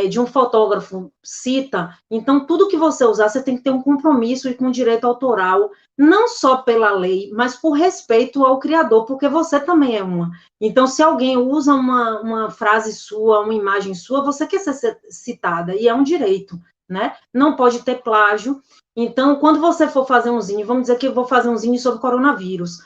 de um fotógrafo, cita, então tudo que você usar, você tem que ter um compromisso e com direito autoral, não só pela lei, mas por respeito ao criador, porque você também é uma. Então, se alguém usa uma frase sua, uma imagem sua, você quer ser citada, e é um direito, né? Não pode ter plágio. Então, quando você for fazer um zine, vamos dizer que eu vou fazer um zine sobre coronavírus,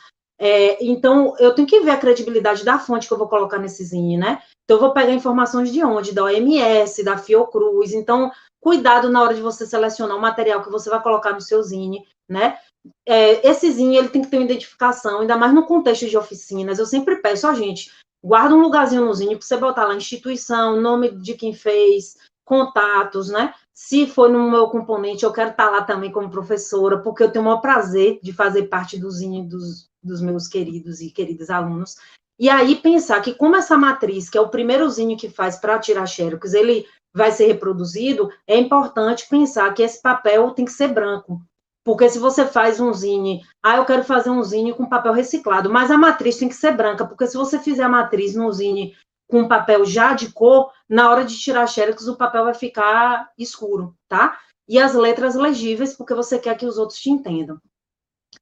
então, eu tenho que ver a credibilidade da fonte que eu vou colocar nesse zine, né? Então, eu vou pegar informações de onde? Da OMS, da Fiocruz. Então, cuidado na hora de você selecionar o material que você vai colocar no seu zine, né? Esse zine, ele tem que ter uma identificação, ainda mais no contexto de oficinas. Eu sempre peço, ó, gente, guarda um lugarzinho no zine para você botar lá instituição, nome de quem fez, contatos, né? Se for no meu componente, eu quero estar lá também como professora, porque eu tenho o maior prazer de fazer parte do zine dos meus queridos e queridas alunos. E aí pensar que como essa matriz, que é o primeiro zine que faz para tirar xerox, ele vai ser reproduzido, é importante pensar que esse papel tem que ser branco. Porque se você faz um zine, eu quero fazer um zine com papel reciclado, mas a matriz tem que ser branca, porque se você fizer a matriz no zine com papel já de cor, na hora de tirar xerox, o papel vai ficar escuro, tá? E as letras legíveis, porque você quer que os outros te entendam.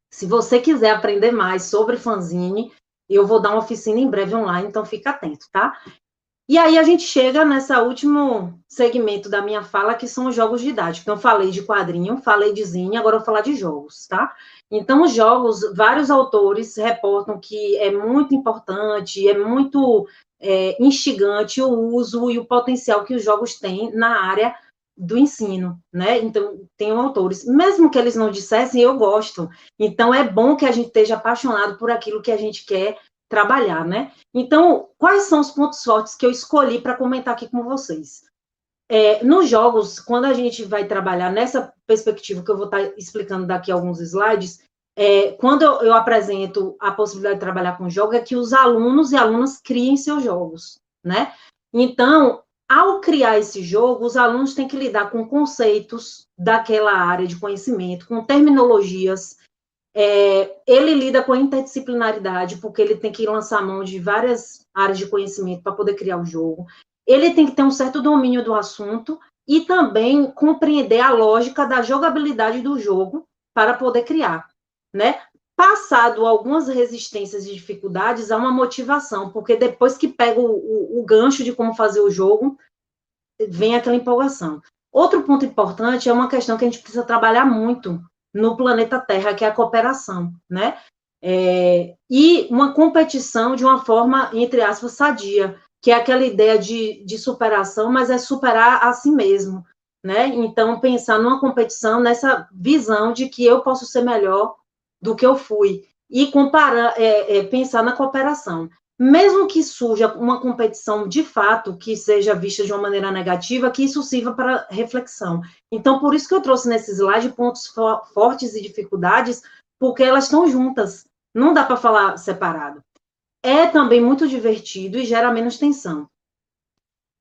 Se você quiser aprender mais sobre fanzine, eu vou dar uma oficina em breve online, então fica atento, tá? E aí a gente chega nesse último segmento da minha fala, que são os jogos didáticos. Então, eu falei de quadrinho, falei de zine, agora eu vou falar de jogos, tá? Então, os jogos, vários autores reportam que é muito importante, é muito instigante o uso e o potencial que os jogos têm na área do ensino, né? Então, tem autores, mesmo que eles não dissessem, eu gosto. Então, é bom que a gente esteja apaixonado por aquilo que a gente quer trabalhar, né? Então, quais são os pontos fortes que eu escolhi para comentar aqui com vocês? Nos jogos, quando a gente vai trabalhar nessa perspectiva que eu vou estar explicando daqui a alguns slides, quando eu apresento a possibilidade de trabalhar com jogo, é que os alunos e alunas criem seus jogos, né? Então, ao criar esse jogo, os alunos têm que lidar com conceitos daquela área de conhecimento, com terminologias. Ele lida com a interdisciplinaridade, porque ele tem que lançar mão de várias áreas de conhecimento para poder criar o jogo. Ele tem que ter um certo domínio do assunto e também compreender a lógica da jogabilidade do jogo para poder criar, né? Passado algumas resistências e dificuldades, há uma motivação, porque depois que pega o gancho de como fazer o jogo, vem aquela empolgação. Outro ponto importante é uma questão que a gente precisa trabalhar muito no planeta Terra, que é a cooperação, né? E uma competição de uma forma, entre aspas, sadia, que é aquela ideia de superação, mas é superar a si mesmo, né? Então, pensar numa competição nessa visão de que eu posso ser melhor do que eu fui, e comparar, pensar na cooperação. Mesmo que surja uma competição de fato que seja vista de uma maneira negativa, que isso sirva para reflexão. Então, por isso que eu trouxe nesse slide pontos fortes e dificuldades, porque elas estão juntas, não dá para falar separado. É também muito divertido e gera menos tensão.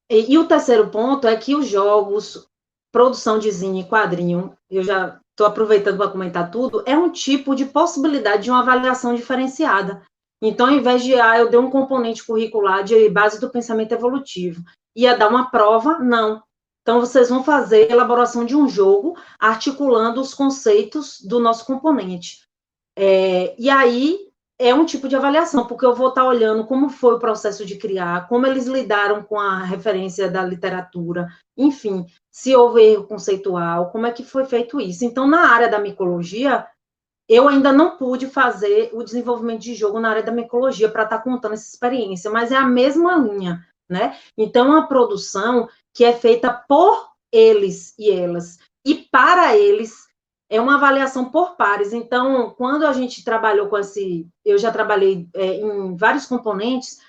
E o terceiro ponto é que os jogos, produção de zine e quadrinho, eu já estou aproveitando para comentar tudo, é um tipo de possibilidade de uma avaliação diferenciada. Então, ao invés de, eu dei um componente curricular de base do pensamento evolutivo, ia dar uma prova, não. Então, vocês vão fazer a elaboração de um jogo, articulando os conceitos do nosso componente. E aí, é um tipo de avaliação, porque eu vou estar olhando como foi o processo de criar, como eles lidaram com a referência da literatura, enfim, se houve erro conceitual, como é que foi feito isso. Então, na área da micologia, eu ainda não pude fazer o desenvolvimento de jogo na área da micologia para estar contando essa experiência, mas é a mesma linha, né? Então, uma produção que é feita por eles e elas, e para eles, é uma avaliação por pares. Então, quando a gente trabalhou com eu já trabalhei em vários componentes,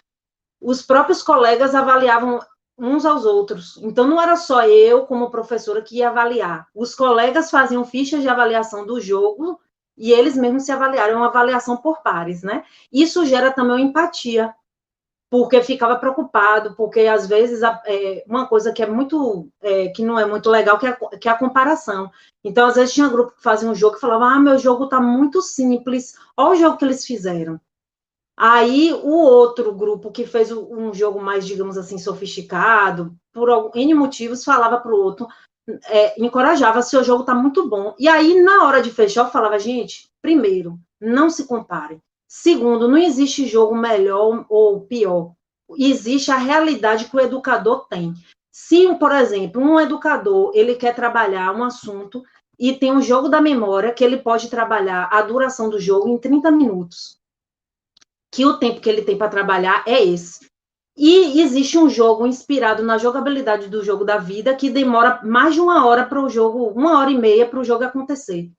os próprios colegas avaliavam uns aos outros. Então, não era só eu, como professora, que ia avaliar. Os colegas faziam fichas de avaliação do jogo e eles mesmos se avaliaram, é uma avaliação por pares, né? Isso gera também uma empatia, porque ficava preocupado, porque às vezes uma coisa que é muito, que não é muito legal, que é a comparação. Então, às vezes tinha grupo que fazia um jogo e falava, meu jogo está muito simples, olha o jogo que eles fizeram. Aí o outro grupo que fez um jogo mais, digamos assim, sofisticado, por N motivos, falava para o outro, encorajava, seu jogo está muito bom. E aí, na hora de fechar, eu falava, gente, primeiro, não se comparem. Segundo, não existe jogo melhor ou pior. Existe a realidade que o educador tem. Se, por exemplo, um educador ele quer trabalhar um assunto e tem um jogo da memória que ele pode trabalhar a duração do jogo em 30 minutos, que o tempo que ele tem para trabalhar é esse. E existe um jogo inspirado na jogabilidade do jogo da vida que demora mais de 1 hora para o jogo, 1 hora e meia para o jogo acontecer.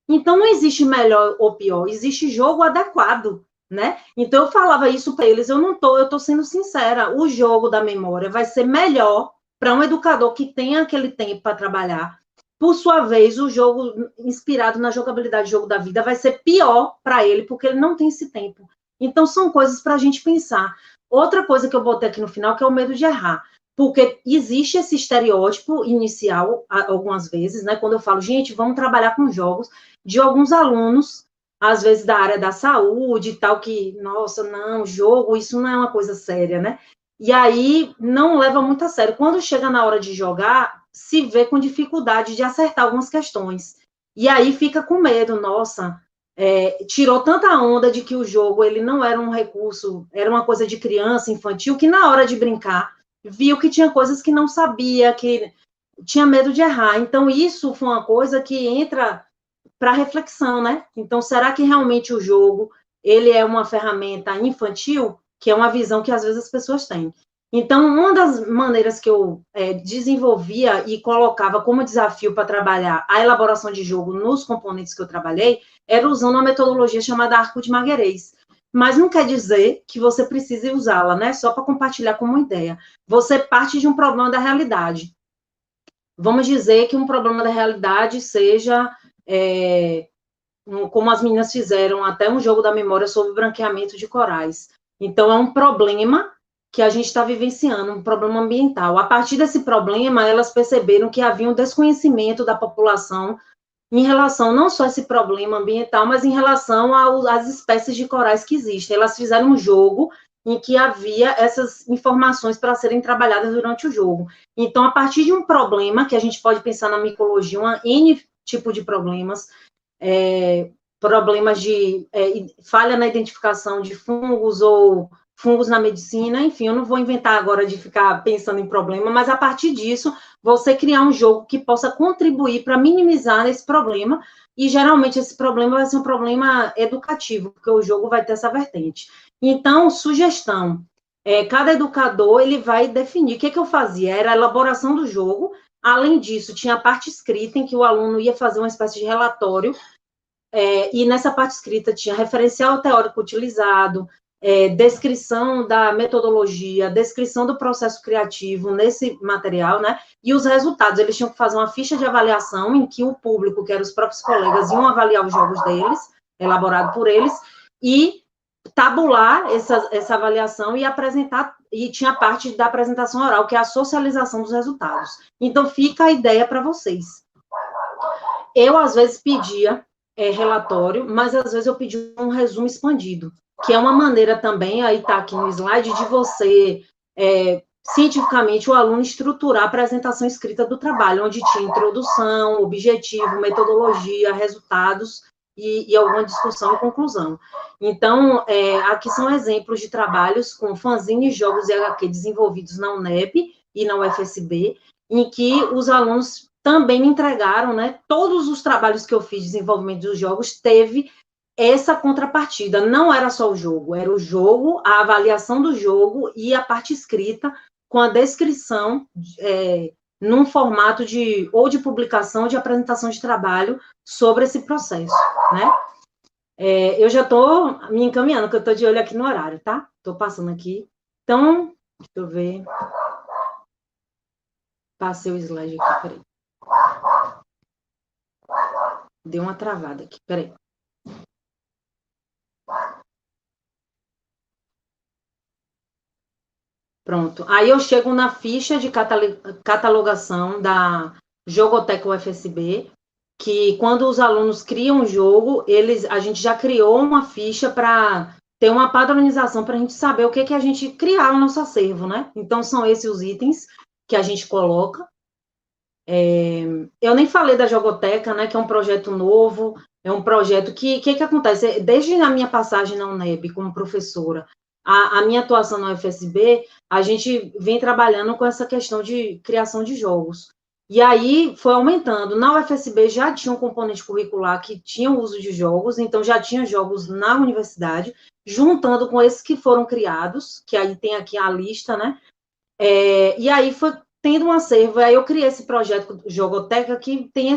Então não existe melhor ou pior, existe jogo adequado, né? Então eu falava isso para eles, eu tô sendo sincera, o jogo da memória vai ser melhor para um educador que tenha aquele tempo para trabalhar. Por sua vez, o jogo inspirado na jogabilidade do jogo da vida vai ser pior para ele, porque ele não tem esse tempo. Então são coisas para a gente pensar. Outra coisa que eu botei aqui no final, que é o medo de errar. Porque existe esse estereótipo inicial, algumas vezes, né? Quando eu falo, gente, vamos trabalhar com jogos, de alguns alunos, às vezes da área da saúde e tal, que, nossa, não, jogo, isso não é uma coisa séria, né? E aí não leva muito a sério. Quando chega na hora de jogar, se vê com dificuldade de acertar algumas questões. E aí fica com medo, nossa, tirou tanta onda de que o jogo ele não era um recurso, era uma coisa de criança, infantil, que na hora de brincar, viu que tinha coisas que não sabia, que tinha medo de errar. Então, isso foi uma coisa que entra para reflexão, né? Então, será que realmente o jogo ele é uma ferramenta infantil, que é uma visão que às vezes as pessoas têm? Então, uma das maneiras que eu desenvolvia e colocava como desafio para trabalhar a elaboração de jogo nos componentes que eu trabalhei era usando uma metodologia chamada Arco de Marguerês. Mas não quer dizer que você precise usá-la, né? Só para compartilhar como ideia. Você parte de um problema da realidade. Vamos dizer que um problema da realidade seja como as meninas fizeram até um jogo da memória sobre branqueamento de corais. Então, é um problema que a gente está vivenciando, um problema ambiental. A partir desse problema, elas perceberam que havia um desconhecimento da população em relação não só a esse problema ambiental, mas em relação às espécies de corais que existem. Elas fizeram um jogo em que havia essas informações para serem trabalhadas durante o jogo. Então, a partir de um problema, que a gente pode pensar na micologia, uma N tipo de problemas, problemas de falha na identificação de fungos ou fungos na medicina, enfim, eu não vou inventar agora de ficar pensando em problema, mas a partir disso, você criar um jogo que possa contribuir para minimizar esse problema, e geralmente esse problema vai ser um problema educativo, porque o jogo vai ter essa vertente. Então, sugestão, cada educador, ele vai definir, o que eu fazia? Era a elaboração do jogo, além disso, tinha a parte escrita, em que o aluno ia fazer uma espécie de relatório, e nessa parte escrita tinha referencial teórico utilizado, descrição da metodologia, descrição do processo criativo nesse material, né? E os resultados, eles tinham que fazer uma ficha de avaliação em que o público, que eram os próprios colegas, iam avaliar os jogos deles, elaborado por eles, e tabular essa avaliação e apresentar, e tinha a parte da apresentação oral, que é a socialização dos resultados. Então, fica a ideia para vocês. Eu, às vezes, pedia relatório, mas às vezes eu pedi um resumo expandido, que é uma maneira também, aí está aqui no slide, de você, cientificamente, o aluno estruturar a apresentação escrita do trabalho, onde tinha introdução, objetivo, metodologia, resultados e alguma discussão e conclusão. Então, aqui são exemplos de trabalhos com fanzines, jogos e HQ desenvolvidos na UNEB e na UFSB, em que os alunos também me entregaram, né? Todos os trabalhos que eu fiz de desenvolvimento dos jogos teve essa contrapartida. Não era só o jogo, era o jogo, a avaliação do jogo e a parte escrita com a descrição num formato ou de publicação ou de apresentação de trabalho sobre esse processo, né? Eu já estou me encaminhando, porque eu estou de olho aqui no horário, tá? Estou passando aqui. Então, deixa eu ver. Passei o slide aqui, peraí. Deu uma travada aqui, peraí. Pronto. Aí eu chego na ficha de catalogação da Jogoteca UFSB, que quando os alunos criam um jogo, a gente já criou uma ficha para ter uma padronização para a gente saber o que a gente criar no nosso acervo, né? Então, são esses os itens que a gente coloca. Eu nem falei da Jogoteca, né, que é um projeto novo, é um projeto que acontece? Desde a minha passagem na UNEB como professora, a minha atuação na UFSB, a gente vem trabalhando com essa questão de criação de jogos. E aí foi aumentando. Na UFSB já tinha um componente curricular que tinha o uso de jogos, então já tinha jogos na universidade, juntando com esses que foram criados, que aí tem aqui a lista, né? E aí foi tendo um acervo, aí eu criei esse projeto Jogoteca que tem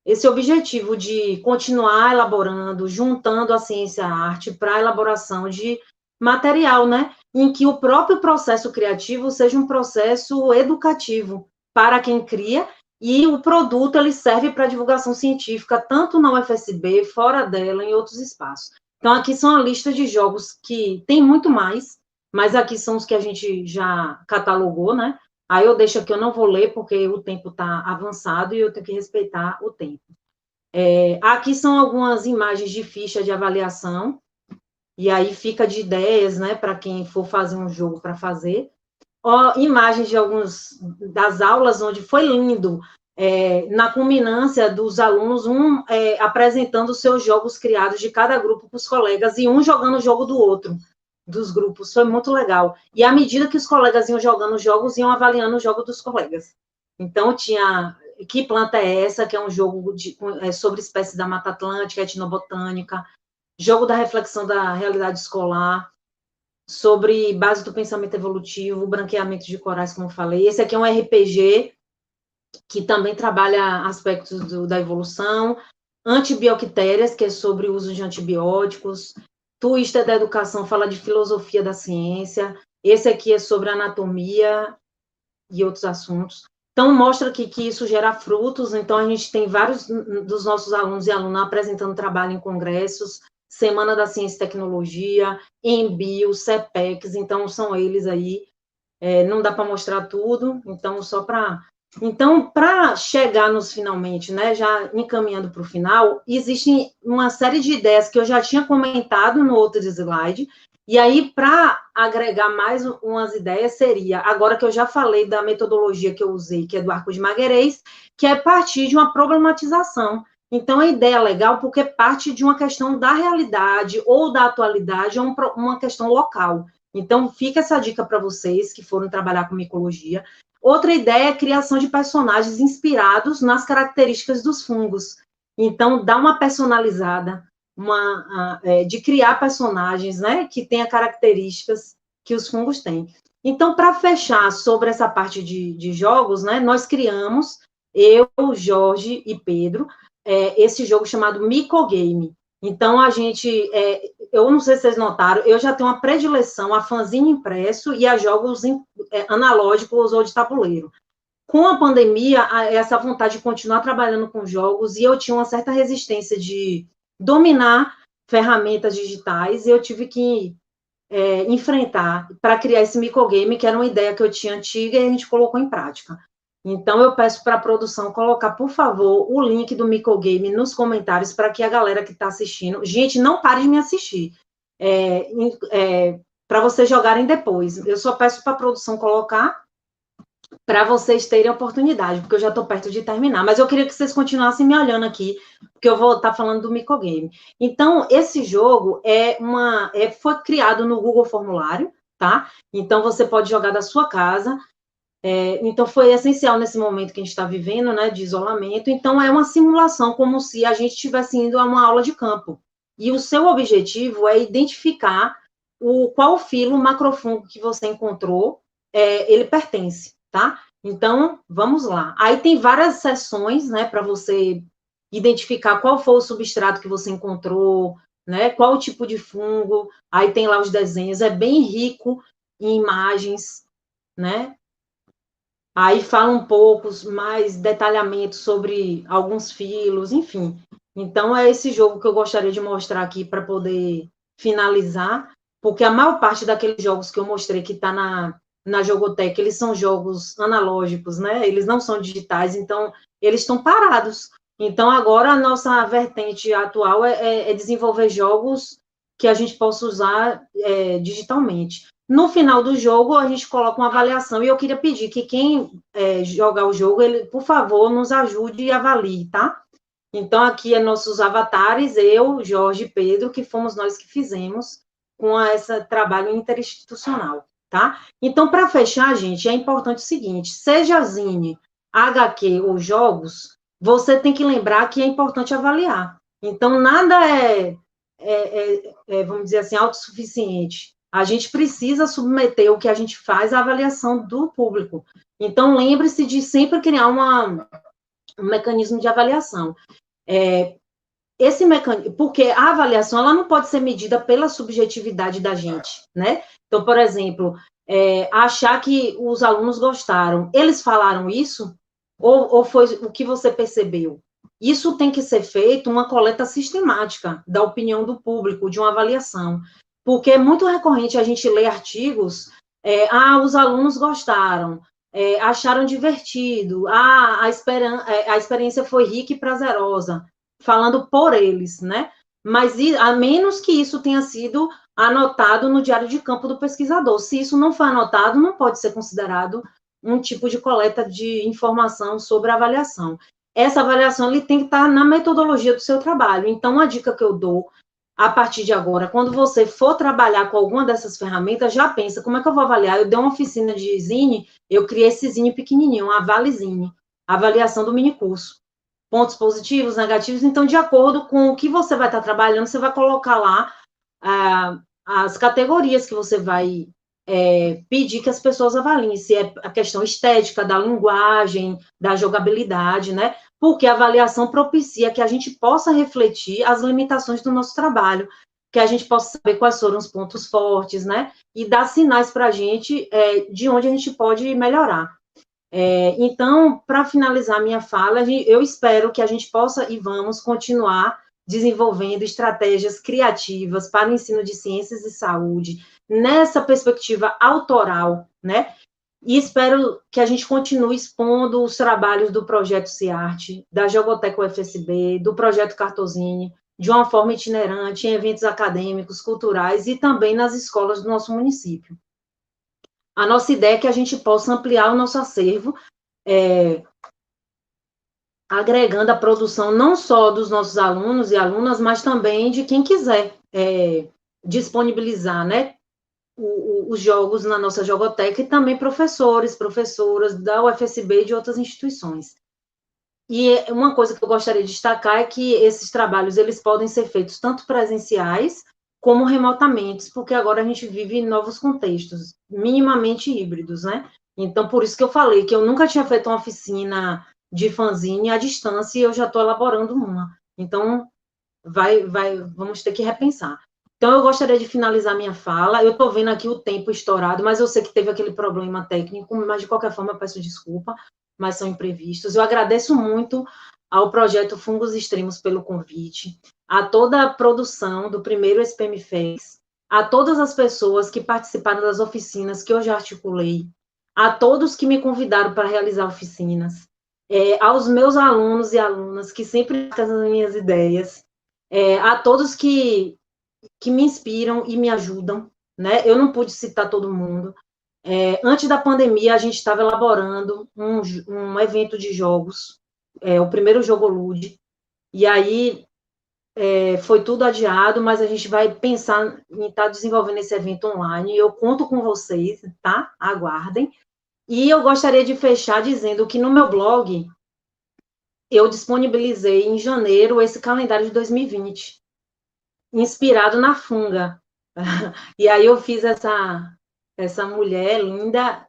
esse objetivo de continuar elaborando, juntando a ciência e a arte para a elaboração de material, né? Em que o próprio processo criativo seja um processo educativo para quem cria, e o produto ele serve para divulgação científica, tanto na UFSB, fora dela, em outros espaços. Então, aqui são a lista de jogos que tem muito mais, mas aqui são os que a gente já catalogou, né? Aí eu deixo aqui, eu não vou ler, porque o tempo está avançado e eu tenho que respeitar o tempo. Aqui são algumas imagens de ficha de avaliação, e aí fica de ideias, né, para quem for fazer um jogo para fazer. Imagens de algumas das aulas, onde foi lindo, na culminância dos alunos, apresentando os seus jogos criados de cada grupo para os colegas, e um jogando o jogo do outro, dos grupos. Foi muito legal. E à medida que os colegas iam jogando os jogos, iam avaliando o jogo dos colegas. Então, tinha Que Planta é Essa?, que é um jogo sobre espécies da Mata Atlântica, etnobotânica, jogo da reflexão da realidade escolar, sobre base do pensamento evolutivo, branqueamento de corais, como eu falei. Esse aqui é um RPG que também trabalha aspectos da evolução. Antibioctérias, que é sobre o uso de antibióticos. Twister da Educação fala de filosofia da ciência. Esse aqui é sobre anatomia e outros assuntos. Então, mostra que isso gera frutos. Então, a gente tem vários dos nossos alunos e alunas apresentando trabalho em congressos, Semana da Ciência e Tecnologia, Embio, CEPEX, então são eles aí. Não dá para mostrar tudo, então só para... Então, para chegar nos finalmente, né, já encaminhando para o final, existe uma série de ideias que eu já tinha comentado no outro slide, e aí, para agregar mais umas ideias, seria, agora que eu já falei da metodologia que eu usei, que é do Arco de Magalhães, que é partir de uma problematização. Então, a ideia é legal porque parte de uma questão da realidade ou da atualidade, ou uma questão local. Então, fica essa dica para vocês que foram trabalhar com micologia. Outra ideia é a criação de personagens inspirados nas características dos fungos. Então, dá uma personalizada, de criar personagens, né, que tenha características que os fungos têm. Então, para fechar sobre essa parte de jogos, né, nós criamos, eu, Jorge e Pedro, esse jogo chamado Micogame. Então, eu não sei se vocês notaram, eu já tenho uma predileção a fanzine impresso e a jogos analógicos ou de tabuleiro. Com a pandemia, essa vontade de continuar trabalhando com jogos, e eu tinha uma certa resistência de dominar ferramentas digitais, e eu tive que enfrentar para criar esse microgame, que era uma ideia que eu tinha antiga e a gente colocou em prática. Então, eu peço para a produção colocar, por favor, o link do microgame nos comentários para que a galera que está assistindo... Gente, não pare de me assistir. Para vocês jogarem depois. Eu só peço para a produção colocar para vocês terem oportunidade, porque eu já estou perto de terminar. Mas eu queria que vocês continuassem me olhando aqui, porque eu vou estar falando do microgame. Então, esse jogo foi criado no Google Formulário, tá? Então, você pode jogar da sua casa. Então, foi essencial nesse momento que a gente está vivendo, né, de isolamento. Então, é uma simulação, como se a gente estivesse indo a uma aula de campo. E o seu objetivo é identificar qual filo macrofungo que você encontrou, ele pertence, tá? Então, vamos lá. Aí tem várias seções, né, para você identificar qual foi o substrato que você encontrou, né, qual o tipo de fungo. Aí tem lá os desenhos, é bem rico em imagens, né? Aí fala um pouco mais detalhamento sobre alguns filos, enfim. Então, é esse jogo que eu gostaria de mostrar aqui para poder finalizar, porque a maior parte daqueles jogos que eu mostrei que está na Jogoteca, eles são jogos analógicos, né? Eles não são digitais, então eles estão parados. Então, agora a nossa vertente atual é desenvolver jogos que a gente possa usar digitalmente. No final do jogo, a gente coloca uma avaliação, e eu queria pedir que quem jogar o jogo, ele, por favor, nos ajude e avalie, tá? Então, aqui é nossos avatares, eu, Jorge e Pedro, que fomos nós que fizemos com esse trabalho interinstitucional, tá? Então, para fechar, gente, é importante o seguinte, seja zine HQ ou jogos, você tem que lembrar que é importante avaliar. Então, nada vamos dizer assim, autossuficiente. A gente precisa submeter o que a gente faz à avaliação do público. Então, lembre-se de sempre criar um mecanismo de avaliação. Esse mecanismo, porque a avaliação ela não pode ser medida pela subjetividade da gente, né? Então, por exemplo, achar que os alunos gostaram, eles falaram isso ou foi o que você percebeu? Isso tem que ser feito uma coleta sistemática da opinião do público, de uma avaliação, porque é muito recorrente a gente ler artigos, os alunos gostaram, acharam divertido, a experiência foi rica e prazerosa, falando por eles, né? Mas a menos que isso tenha sido anotado no diário de campo do pesquisador. Se isso não for anotado, não pode ser considerado um tipo de coleta de informação sobre a avaliação. Essa avaliação ele tem que estar na metodologia do seu trabalho. Então, a dica que eu dou a partir de agora, quando você for trabalhar com alguma dessas ferramentas, já pensa, como é que eu vou avaliar? Eu dei uma oficina de Zine, eu criei esse Zine pequenininho, uma Avalizine, avaliação do minicurso. Pontos positivos, negativos, então, de acordo com o que você vai estar trabalhando, você vai colocar lá as categorias que você vai pedir que as pessoas avaliem, se é a questão estética, da linguagem, da jogabilidade, né? Porque a avaliação propicia que a gente possa refletir as limitações do nosso trabalho, que a gente possa saber quais foram os pontos fortes, né? E dar sinais para a gente de onde a gente pode melhorar. Então, para finalizar minha fala, eu espero que a gente possa e vamos continuar desenvolvendo estratégias criativas para o ensino de ciências e saúde, nessa perspectiva autoral, né? E espero que a gente continue expondo os trabalhos do Projeto Ciarte, da Jogoteca UFSB, do Projeto Cartosine, de uma forma itinerante, em eventos acadêmicos, culturais e também nas escolas do nosso município. A nossa ideia é que a gente possa ampliar o nosso acervo, agregando a produção não só dos nossos alunos e alunas, mas também de quem quiser disponibilizar, né, os jogos na nossa jogoteca, e também professores, professoras da UFSB e de outras instituições. E uma coisa que eu gostaria de destacar é que esses trabalhos eles podem ser feitos tanto presenciais como remotamente, porque agora a gente vive em novos contextos, minimamente híbridos, né? Então, por isso que eu falei que eu nunca tinha feito uma oficina de fanzine à distância e eu já estou elaborando uma. Então, vamos ter que repensar. Então, eu gostaria de finalizar minha fala. Eu estou vendo aqui o tempo estourado, mas eu sei que teve aquele problema técnico, mas de qualquer forma eu peço desculpa, mas são imprevistos. Eu agradeço muito ao projeto Fungos Extremos pelo convite, a toda a produção do primeiro SPM Fez, a todas as pessoas que participaram das oficinas que eu já articulei, a todos que me convidaram para realizar oficinas, aos meus alunos e alunas que sempre trazem as minhas ideias, a todos que me inspiram e me ajudam, né? Eu não pude citar todo mundo. Antes da pandemia, a gente estava elaborando um evento de jogos, o primeiro Jogo Lude, e aí foi tudo adiado, mas a gente vai pensar em estar desenvolvendo esse evento online. Eu conto com vocês, tá? Aguardem. E eu gostaria de fechar dizendo que no meu blog eu disponibilizei em janeiro esse calendário de 2020, inspirado na Funga. E aí eu fiz essa mulher linda,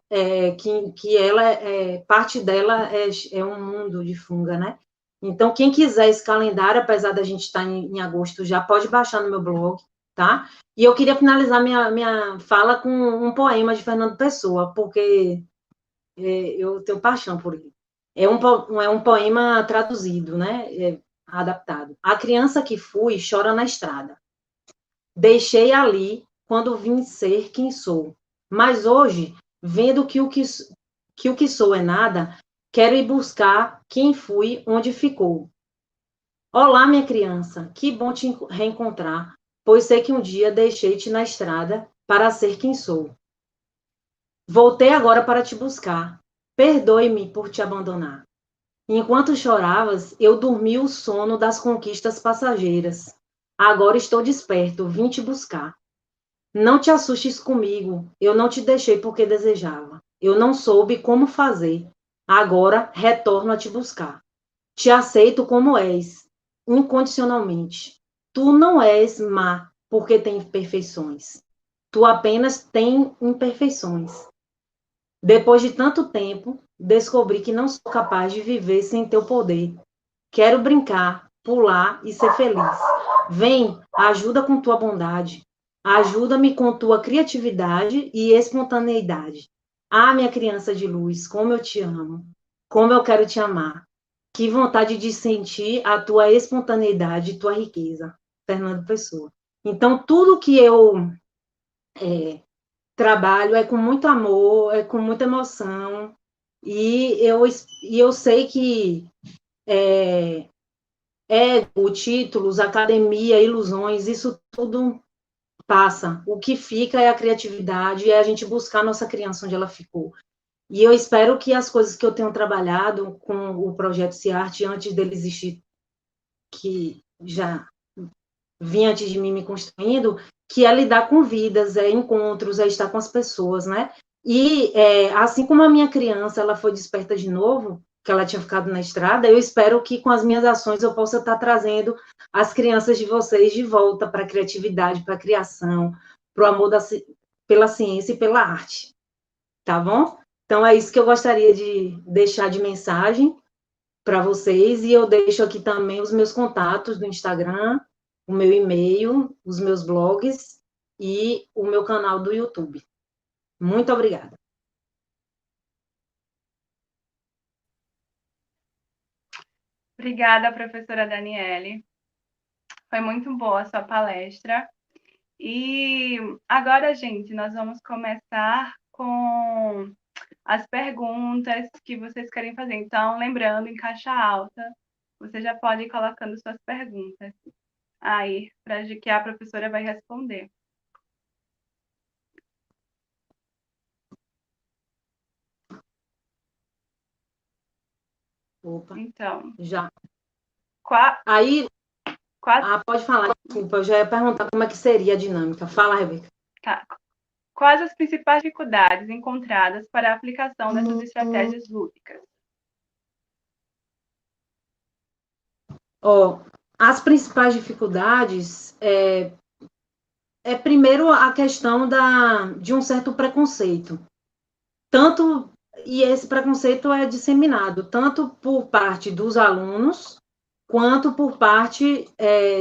que ela, parte dela é um mundo de Funga, né? Então, quem quiser esse calendário, apesar da gente estar em agosto, já pode baixar no meu blog, tá? E eu queria finalizar minha fala com um poema de Fernando Pessoa, porque eu tenho paixão por ele. É um poema traduzido, né? Adaptado. A criança que fui chora na estrada. Deixei ali quando vim ser quem sou. Mas hoje, vendo que o que sou é nada, quero ir buscar quem fui onde ficou. Olá, minha criança, que bom te reencontrar, pois sei que um dia deixei-te na estrada para ser quem sou. Voltei agora para te buscar. Perdoe-me por te abandonar. Enquanto choravas, eu dormi o sono das conquistas passageiras. Agora estou desperto, vim te buscar. Não te assustes comigo, eu não te deixei porque desejava. Eu não soube como fazer. Agora retorno a te buscar. Te aceito como és, incondicionalmente. Tu não és má porque tem imperfeições. Tu apenas tem imperfeições. Depois de tanto tempo, descobri que não sou capaz de viver sem teu poder. Quero brincar, pular e ser feliz. Vem, ajuda com tua bondade. Ajuda-me com tua criatividade e espontaneidade. Ah, minha criança de luz, como eu te amo. Como eu quero te amar. Que vontade de sentir a tua espontaneidade e tua riqueza. Fernando Pessoa. Então, tudo que eu trabalho é com muito amor, é com muita emoção, e eu sei que ego, títulos, academia, ilusões, isso tudo passa. O que fica é a criatividade, é a gente buscar a nossa criança onde ela ficou. E eu espero que as coisas que eu tenho trabalhado com o projeto Ciarte, antes dele existir, que já vinha antes de mim me construindo, que é lidar com vidas, é encontros, é estar com as pessoas, né? E assim como a minha criança, ela foi desperta de novo, que ela tinha ficado na estrada, eu espero que com as minhas ações eu possa estar trazendo as crianças de vocês de volta para a criatividade, para a criação, para o amor pela ciência e pela arte, tá bom? Então é isso que eu gostaria de deixar de mensagem para vocês, e eu deixo aqui também os meus contatos do Instagram, o meu e-mail, os meus blogs e o meu canal do YouTube. Muito obrigada. Obrigada, professora Daniele. Foi muito boa a sua palestra. E agora, gente, nós vamos começar com as perguntas que vocês querem fazer. Então, lembrando, em caixa alta, você já pode ir colocando suas perguntas aí, para que a professora vai responder. Opa, então, já. Qual, Aí, qual, pode falar, desculpa, eu já ia perguntar como é que seria a dinâmica. Fala, Rebeca. tá. Quais as principais dificuldades encontradas para a aplicação dessas estratégias lúdicas? Ó, as principais dificuldades primeiro a questão de um certo preconceito. Tanto, e esse preconceito é disseminado, tanto por parte dos alunos, quanto por parte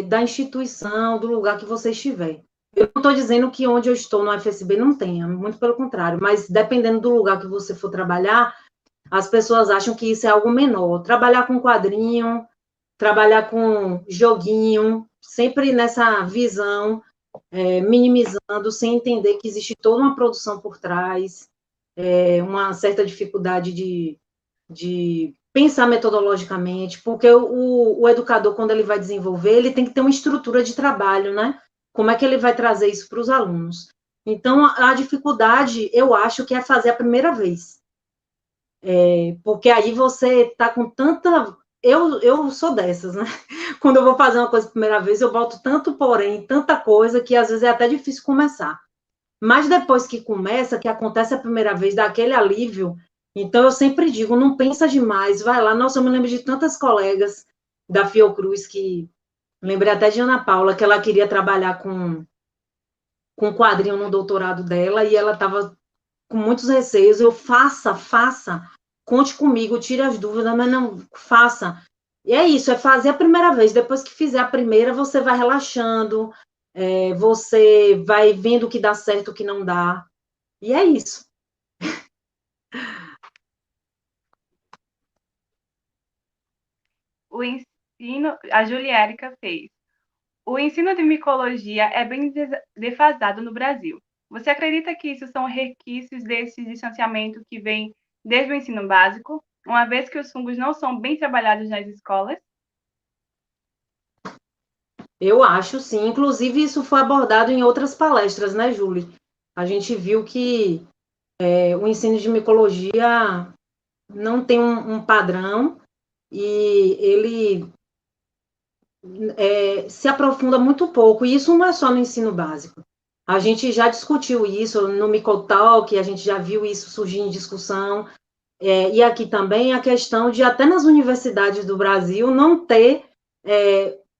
da instituição, do lugar que você estiver. Eu não estou dizendo que onde eu estou no FSB não tenha, muito pelo contrário, mas dependendo do lugar que você for trabalhar, as pessoas acham que isso é algo menor. Trabalhar com quadrinho, trabalhar com joguinho, sempre nessa visão, minimizando, sem entender que existe toda uma produção por trás, uma certa dificuldade de pensar metodologicamente, porque o educador, quando ele vai desenvolver, ele tem que ter uma estrutura de trabalho, né? Como é que ele vai trazer isso para os alunos? Então, a dificuldade, eu acho que é fazer a primeira vez. Porque aí você está com tanta... Eu sou dessas, né? Quando eu vou fazer uma coisa pela primeira vez, eu boto tanto porém, tanta coisa, que às vezes é até difícil começar. Mas depois que começa, que acontece a primeira vez, dá aquele alívio. Então, eu sempre digo, não pensa demais, vai lá. Nossa, eu me lembro de tantas colegas da Fiocruz que... Lembrei até de Ana Paula, que ela queria trabalhar com quadrinho no doutorado dela, e ela estava com muitos receios. Eu, faça, conte comigo, tire as dúvidas, mas não, faça. E é isso, é fazer a primeira vez. Depois que fizer a primeira, você vai relaxando, você vai vendo o que dá certo, o que não dá. E é isso. O ensino, a Juliérica fez. O ensino de micologia é bem defasado no Brasil. Você acredita que isso são requisitos desse distanciamento que vem desde o ensino básico, uma vez que os fungos não são bem trabalhados nas escolas? Eu acho, sim. Inclusive, isso foi abordado em outras palestras, né, Júlia? A gente viu que o ensino de micologia não tem um padrão, e ele se aprofunda muito pouco. E isso não é só no ensino básico. A gente já discutiu isso no Micotalk, a gente já viu isso surgir em discussão. E aqui também a questão de, até nas universidades do Brasil, não ter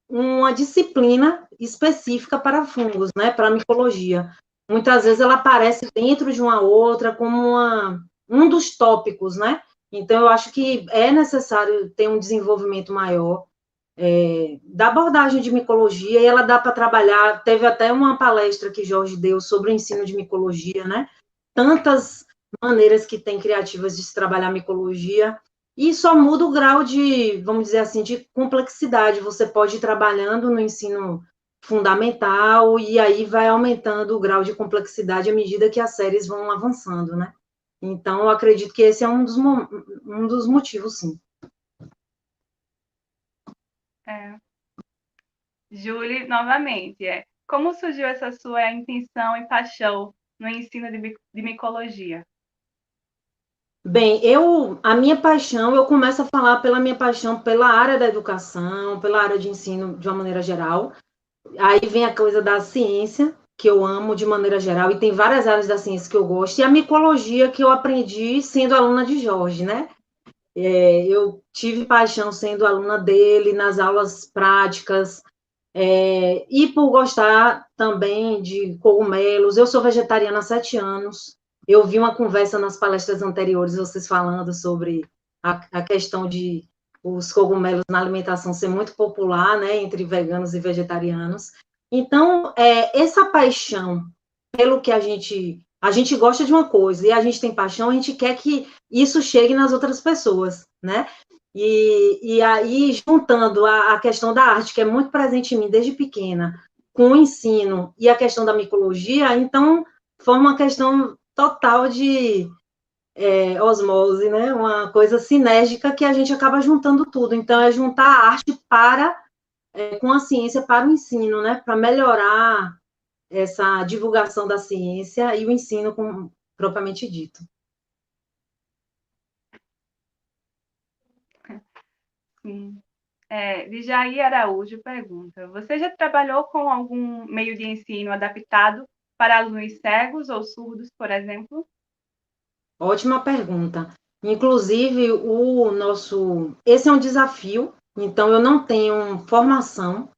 uma disciplina específica para fungos, né, para micologia. Muitas vezes ela aparece dentro de uma outra como um dos tópicos, né? Então, eu acho que é necessário ter um desenvolvimento maior da abordagem de micologia, e ela dá para trabalhar. Teve até uma palestra que Jorge deu sobre o ensino de micologia, né? Tantas maneiras que tem criativas de se trabalhar micologia, e só muda o grau de, vamos dizer assim, de complexidade. Você pode ir trabalhando no ensino fundamental, e aí vai aumentando o grau de complexidade à medida que as séries vão avançando, né? Então, eu acredito que esse é um dos motivos, sim. Julie, novamente, como surgiu essa sua intenção e paixão no ensino de micologia? Bem, a minha paixão, eu começo a falar pela minha paixão pela área da educação, pela área de ensino de uma maneira geral. Aí vem a coisa da ciência, que eu amo de maneira geral, e tem várias áreas da ciência que eu gosto, e a micologia que eu aprendi sendo aluna de Jorge, né? Eu tive paixão sendo aluna dele nas aulas práticas, e por gostar também de cogumelos. Eu sou vegetariana há 7 anos. Eu vi uma conversa nas palestras anteriores, vocês falando sobre a questão de os cogumelos na alimentação ser muito popular, né, entre veganos e vegetarianos. Então, essa paixão pelo que a gente gosta de uma coisa e a gente tem paixão, a gente quer que isso chegue nas outras pessoas, né? E aí, juntando a questão da arte, que é muito presente em mim desde pequena, com o ensino e a questão da micologia, então forma uma questão total de osmose, né? Uma coisa sinérgica que a gente acaba juntando tudo. Então, é juntar a arte com a ciência para o ensino, né? Para melhorar essa divulgação da ciência e o ensino propriamente dito. Sim. Jair Araújo pergunta: você já trabalhou com algum meio de ensino adaptado para alunos cegos ou surdos, por exemplo? Ótima pergunta. Inclusive, esse é um desafio, então eu não tenho formação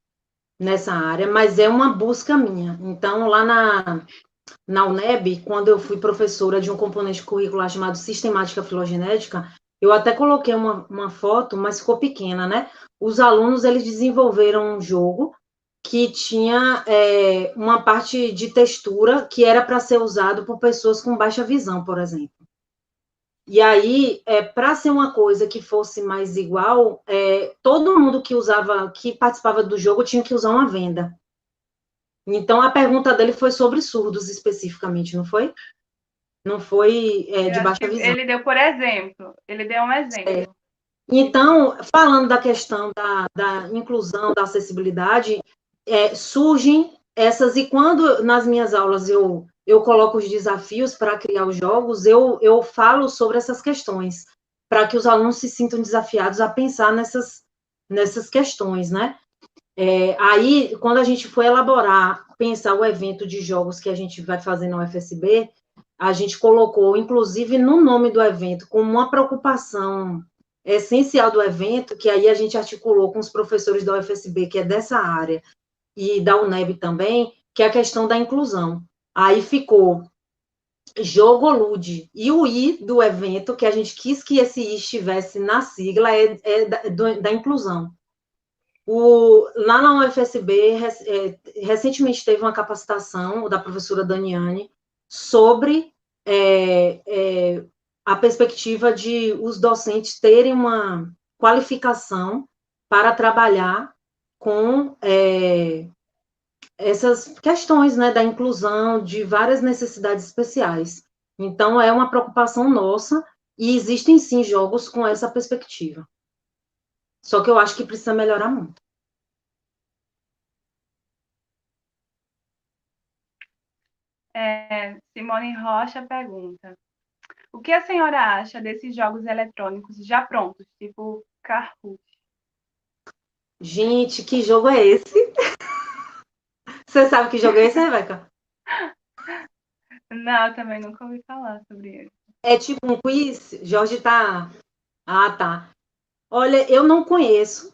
nessa área, mas é uma busca minha. Então, lá na UNEB, quando eu fui professora de um componente curricular chamado Sistemática Filogenética, eu até coloquei uma foto, mas ficou pequena, né? Os alunos, eles desenvolveram um jogo que tinha uma parte de textura que era para ser usado por pessoas com baixa visão, por exemplo. E aí, para ser uma coisa que fosse mais igual, todo mundo que participava do jogo tinha que usar uma venda. Então, a pergunta dele foi sobre surdos especificamente, não foi? Não foi Eu de acho que baixa visão. ele deu por exemplo, ele deu um exemplo. Então, falando da questão da inclusão, da acessibilidade, surgem essas, e quando nas minhas aulas eu coloco os desafios para criar os jogos, eu falo sobre essas questões, para que os alunos se sintam desafiados a pensar nessas questões, né? Aí, quando a gente foi elaborar, pensar o evento de jogos que a gente vai fazer na UFSB, a gente colocou, inclusive, no nome do evento, como uma preocupação essencial do evento, que aí a gente articulou com os professores da UFSB, que é dessa área, e da UNEB também, que é a questão da inclusão. Aí ficou Jogolude. E o I do evento, que a gente quis que esse I estivesse na sigla, é da inclusão. Lá na UFSB, recentemente teve uma capacitação da professora Daniane sobre a perspectiva de os docentes terem uma qualificação para trabalhar com essas questões, né, da inclusão de várias necessidades especiais. Então, é uma preocupação nossa e existem, sim, jogos com essa perspectiva. Só que eu acho que precisa melhorar muito. Simone Rocha pergunta: o que a senhora acha desses jogos eletrônicos já prontos, tipo Kahoot? Gente, que jogo é esse? Você sabe que jogo é esse, Rebeca? Não, eu também nunca ouvi falar sobre ele. É tipo um quiz? Jorge tá... Ah, tá. Olha, eu não conheço.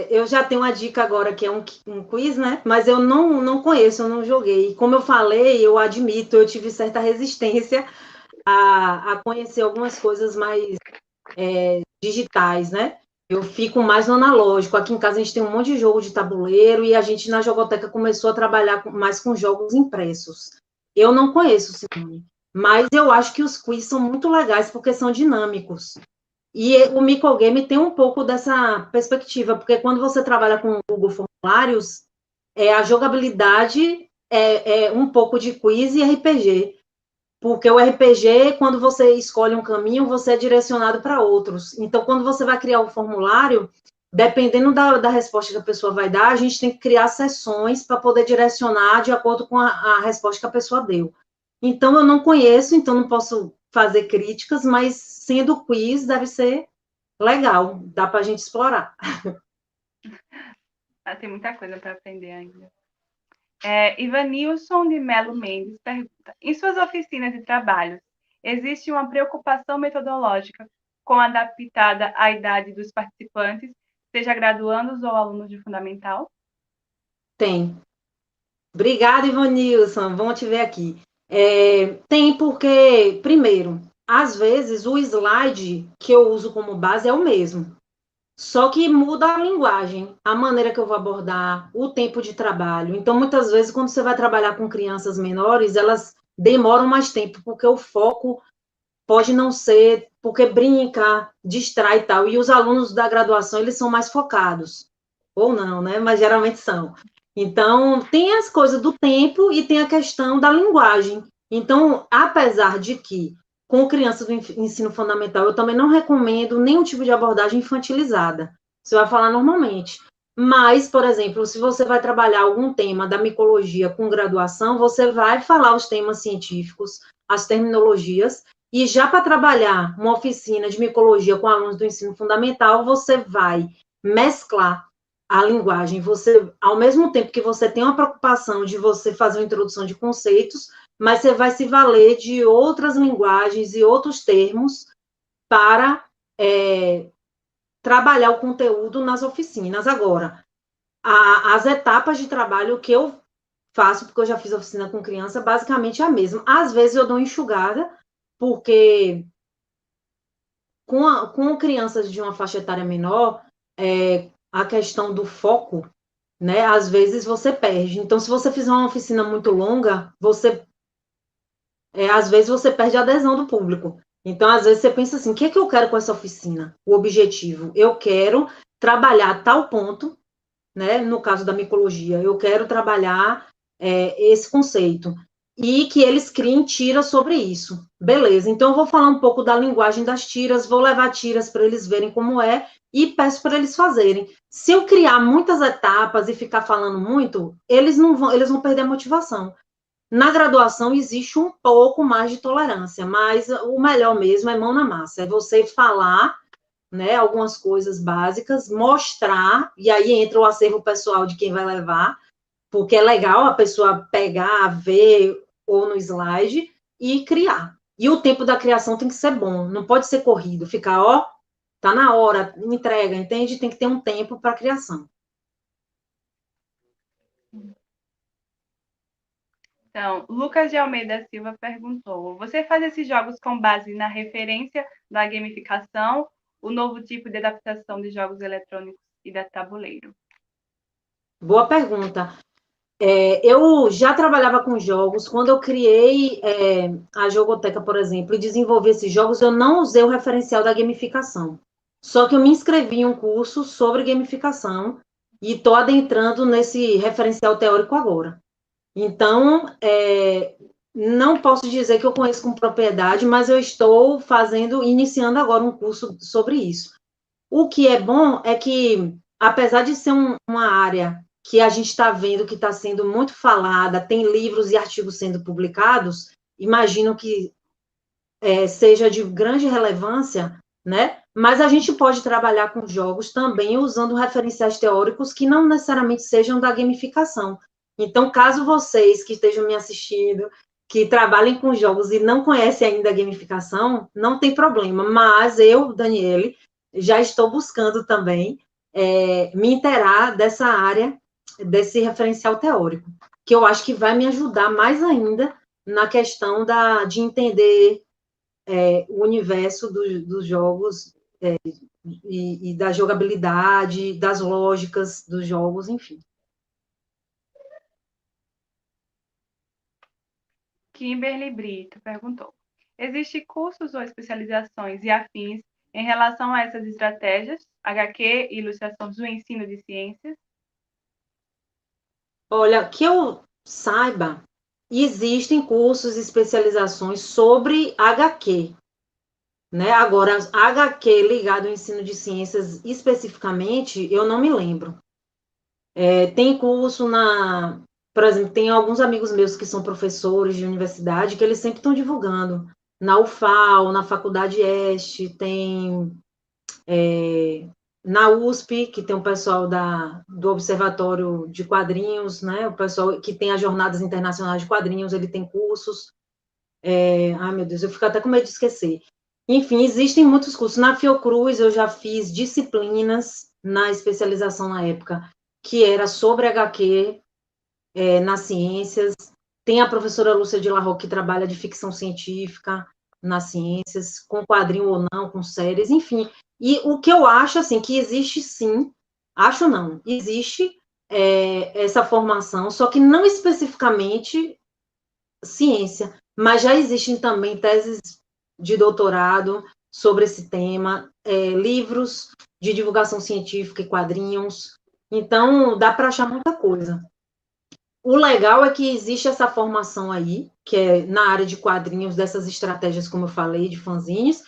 Eu já tenho uma dica agora que é um quiz, né? Mas eu não conheço, eu não joguei. Como eu falei, eu admito, eu tive certa resistência a conhecer algumas coisas mais digitais, né? Eu fico mais no analógico. Aqui em casa a gente tem um monte de jogo de tabuleiro e a gente na Jogoteca começou a trabalhar mais com jogos impressos. Eu não conheço, Simone, mas eu acho que os quiz são muito legais porque são dinâmicos. E o microgame tem um pouco dessa perspectiva, porque quando você trabalha com o Google Formulários, a jogabilidade é um pouco de quiz e RPG. Porque o RPG, quando você escolhe um caminho, você é direcionado para outros. Então, quando você vai criar o formulário, dependendo da resposta que a pessoa vai dar, a gente tem que criar sessões para poder direcionar de acordo com a resposta que a pessoa deu. Então, eu não conheço, então não posso fazer críticas, mas sendo quiz, deve ser legal, dá para a gente explorar. Tem muita coisa para aprender ainda. Ivanilson de Melo Mendes pergunta: em suas oficinas de trabalhos, existe uma preocupação metodológica adaptada à idade dos participantes, seja graduandos ou alunos de fundamental? Tem. Obrigada, Ivanilson. Bom te ver aqui. Tem porque, primeiro, às vezes o slide que eu uso como base é o mesmo, só que muda a linguagem, a maneira que eu vou abordar, o tempo de trabalho. Então, muitas vezes, quando você vai trabalhar com crianças menores, elas demoram mais tempo, porque o foco pode não ser, porque brinca, distrai e tal. E os alunos da graduação, eles são mais focados. Ou não, né? Mas geralmente são. Então, tem as coisas do tempo e tem a questão da linguagem. Então, apesar de que com crianças do ensino fundamental, eu também não recomendo nenhum tipo de abordagem infantilizada. Você vai falar normalmente. Mas, por exemplo, se você vai trabalhar algum tema da micologia com graduação, você vai falar os temas científicos, as terminologias, e já para trabalhar uma oficina de micologia com alunos do ensino fundamental, você vai mesclar a linguagem. Você, ao mesmo tempo que você tem uma preocupação de você fazer uma introdução de conceitos, mas você vai se valer de outras linguagens e outros termos para trabalhar o conteúdo nas oficinas. Agora, as etapas de trabalho que eu faço, porque eu já fiz oficina com criança, basicamente é a mesma. Às vezes eu dou enxugada, porque com crianças de uma faixa etária menor, a questão do foco, né, às vezes você perde. Então, se você fizer uma oficina muito longa, às vezes você perde a adesão do público. Então, às vezes você pensa assim, o que é que eu quero com essa oficina? O objetivo, eu quero trabalhar tal ponto, né, no caso da micologia, eu quero trabalhar esse conceito, e que eles criem tiras sobre isso. Beleza, então eu vou falar um pouco da linguagem das tiras, vou levar tiras para eles verem como é, e peço para eles fazerem. Se eu criar muitas etapas e ficar falando muito, eles vão perder a motivação. Na graduação existe um pouco mais de tolerância, mas o melhor mesmo é mão na massa, é você falar, né, algumas coisas básicas, mostrar, e aí entra o acervo pessoal de quem vai levar, porque é legal a pessoa pegar, ver, ou no slide, e criar. E o tempo da criação tem que ser bom, não pode ser corrido, ficar, ó, tá na hora, entrega, entende? Tem que ter um tempo para a criação. Então, Lucas de Almeida Silva perguntou: você faz esses jogos com base na referência da gamificação, o novo tipo de adaptação de jogos eletrônicos e da tabuleiro? Boa pergunta. Eu já trabalhava com jogos. Quando eu criei a Jogoteca, por exemplo, e desenvolvi esses jogos, eu não usei o referencial da gamificação. Só que eu me inscrevi em um curso sobre gamificação e estou adentrando nesse referencial teórico agora. Então, não posso dizer que eu conheço com propriedade, mas eu estou iniciando agora um curso sobre isso. O que é bom é que, apesar de ser uma área que a gente está vendo que está sendo muito falada, tem livros e artigos sendo publicados, imagino que seja de grande relevância, né? Mas a gente pode trabalhar com jogos também usando referenciais teóricos que não necessariamente sejam da gamificação. Então, caso vocês que estejam me assistindo que trabalhem com jogos e não conhecem ainda a gamificação, não tem problema, mas eu, Daniele, já estou buscando também me inteirar dessa área, desse referencial teórico, que eu acho que vai me ajudar mais ainda na questão de entender o universo dos jogos e da jogabilidade, das lógicas dos jogos, enfim. Kimberly Brito perguntou: existem cursos ou especializações e afins em relação a essas estratégias, HQ e ilustração do ensino de ciências? Olha, que eu saiba, existem cursos e especializações sobre HQ, né? Agora, HQ ligado ao ensino de ciências especificamente, eu não me lembro. Tem curso por exemplo, tem alguns amigos meus que são professores de universidade que eles sempre estão divulgando. Na UFAL, na Faculdade Este, tem na USP, que tem o pessoal do Observatório de Quadrinhos, né? O pessoal que tem as Jornadas Internacionais de Quadrinhos, ele tem cursos. Ai, meu Deus, eu fico até com medo de esquecer. Enfim, existem muitos cursos. Na Fiocruz, eu já fiz disciplinas na especialização na época, que era sobre HQ nas ciências. Tem a professora Lúcia de La Rocque, que trabalha de ficção científica nas ciências, com quadrinho ou não, com séries, enfim. E o que eu acho, assim, que existe sim, acho não, existe essa formação, só que não especificamente ciência, mas já existem também teses de doutorado sobre esse tema, livros de divulgação científica e quadrinhos. Então, dá para achar muita coisa. O legal é que existe essa formação aí, que é na área de quadrinhos, dessas estratégias, como eu falei, de fanzines,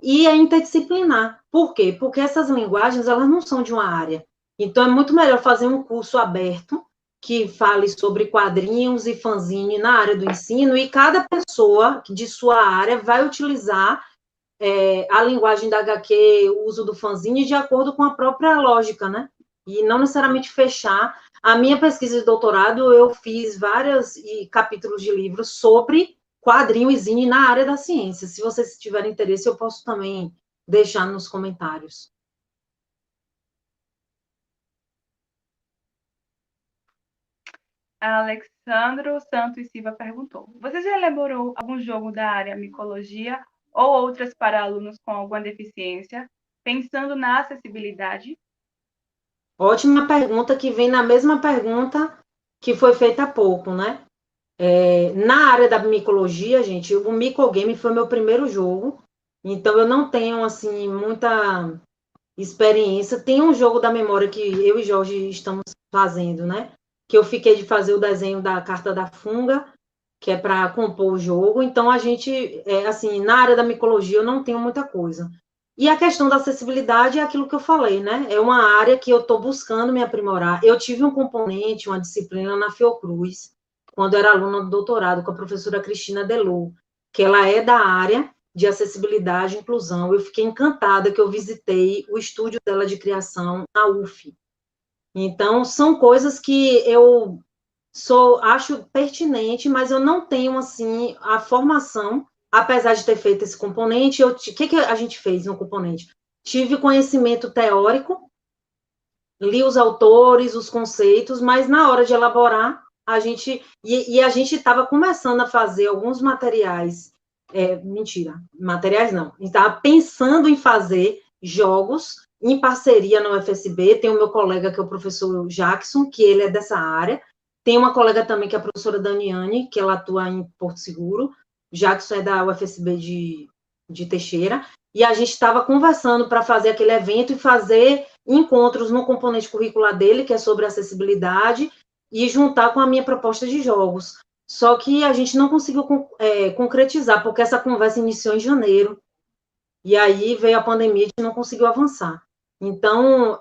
e é interdisciplinar. Por quê? Porque essas linguagens, elas não são de uma área. Então, é muito melhor fazer um curso aberto, que fale sobre quadrinhos e fanzine na área do ensino, e cada pessoa de sua área vai utilizar a linguagem da HQ, o uso do fanzine, de acordo com a própria lógica, né? E não necessariamente fechar. A minha pesquisa de doutorado, eu fiz vários capítulos de livros sobre quadrinho e zine na área da ciência. Se vocês tiverem interesse, eu posso também deixar nos comentários. Alexandro Santos Silva perguntou: você já elaborou algum jogo da área micologia ou outras para alunos com alguma deficiência, pensando na acessibilidade? Ótima pergunta, que vem na mesma pergunta que foi feita há pouco, né? Na área da micologia, gente, o Micogame foi meu primeiro jogo, então eu não tenho, assim, muita experiência. Tem um jogo da memória que eu e Jorge estamos fazendo, né? Que eu fiquei de fazer o desenho da carta da funga, que é para compor o jogo. Então, a gente, assim, na área da micologia, eu não tenho muita coisa. E a questão da acessibilidade é aquilo que eu falei, né? É uma área que eu estou buscando me aprimorar. Eu tive um componente, uma disciplina na Fiocruz, quando eu era aluna do doutorado, com a professora Cristina Delou, que ela é da área de acessibilidade e inclusão. Eu fiquei encantada que eu visitei o estúdio dela de criação na UF. Então, são coisas que eu acho pertinente, mas eu não tenho, assim, a formação, apesar de ter feito esse componente. O que a gente fez no componente? Tive conhecimento teórico, li os autores, os conceitos, mas na hora de elaborar, a gente estava começando a fazer alguns materiais, mentira, materiais não, a gente estava pensando em fazer jogos em parceria no UFSB. Tem o meu colega, que é o professor Jackson, que ele é dessa área. Tem uma colega também, que é a professora Daniane, que ela atua em Porto Seguro. Jackson é da UFSB de Teixeira. E a gente estava conversando para fazer aquele evento e fazer encontros no componente curricular dele, que é sobre acessibilidade, e juntar com a minha proposta de jogos. Só que a gente não conseguiu concretizar, porque essa conversa iniciou em janeiro, e aí veio a pandemia e a gente não conseguiu avançar. Então,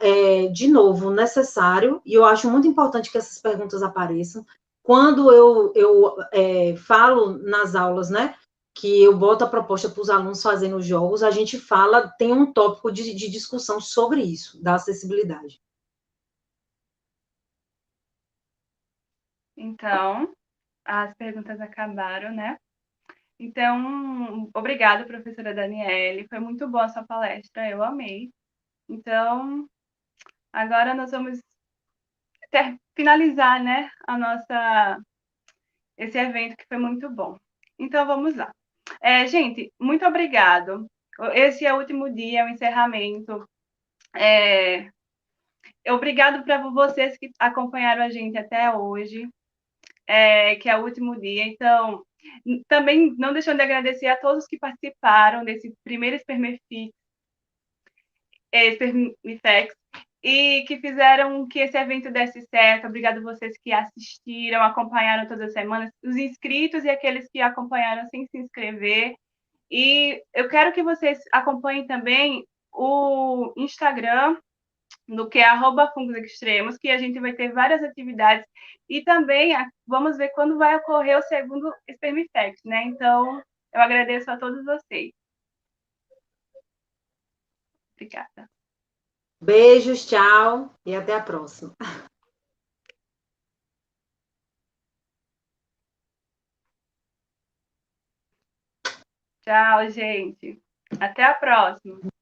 de novo, necessário, e eu acho muito importante que essas perguntas apareçam. Quando eu falo nas aulas, né, que eu boto a proposta para os alunos fazendo os jogos, a gente fala, tem um tópico de discussão sobre isso, da acessibilidade. Então, as perguntas acabaram, né? Então, obrigada, professora Daniele. Foi muito boa a sua palestra, eu amei. Então, agora nós vamos finalizar, né, esse evento que foi muito bom. Então, vamos lá. Gente, muito obrigado. Esse é o último dia, o encerramento. Obrigado para vocês que acompanharam a gente até hoje, que é o último dia. Então, também não deixando de agradecer a todos que participaram desse primeiro Spermifex e que fizeram que esse evento desse certo. Obrigado a vocês que assistiram, acompanharam todas as semanas, os inscritos e aqueles que acompanharam sem se inscrever. E eu quero que vocês acompanhem também o Instagram, no que é @fungosextremos, que a gente vai ter várias atividades. E também vamos ver quando vai ocorrer o segundo Spermifex, né? Então, eu agradeço a todos vocês. Obrigada. Beijos, tchau e até a próxima. Tchau, gente. Até a próxima.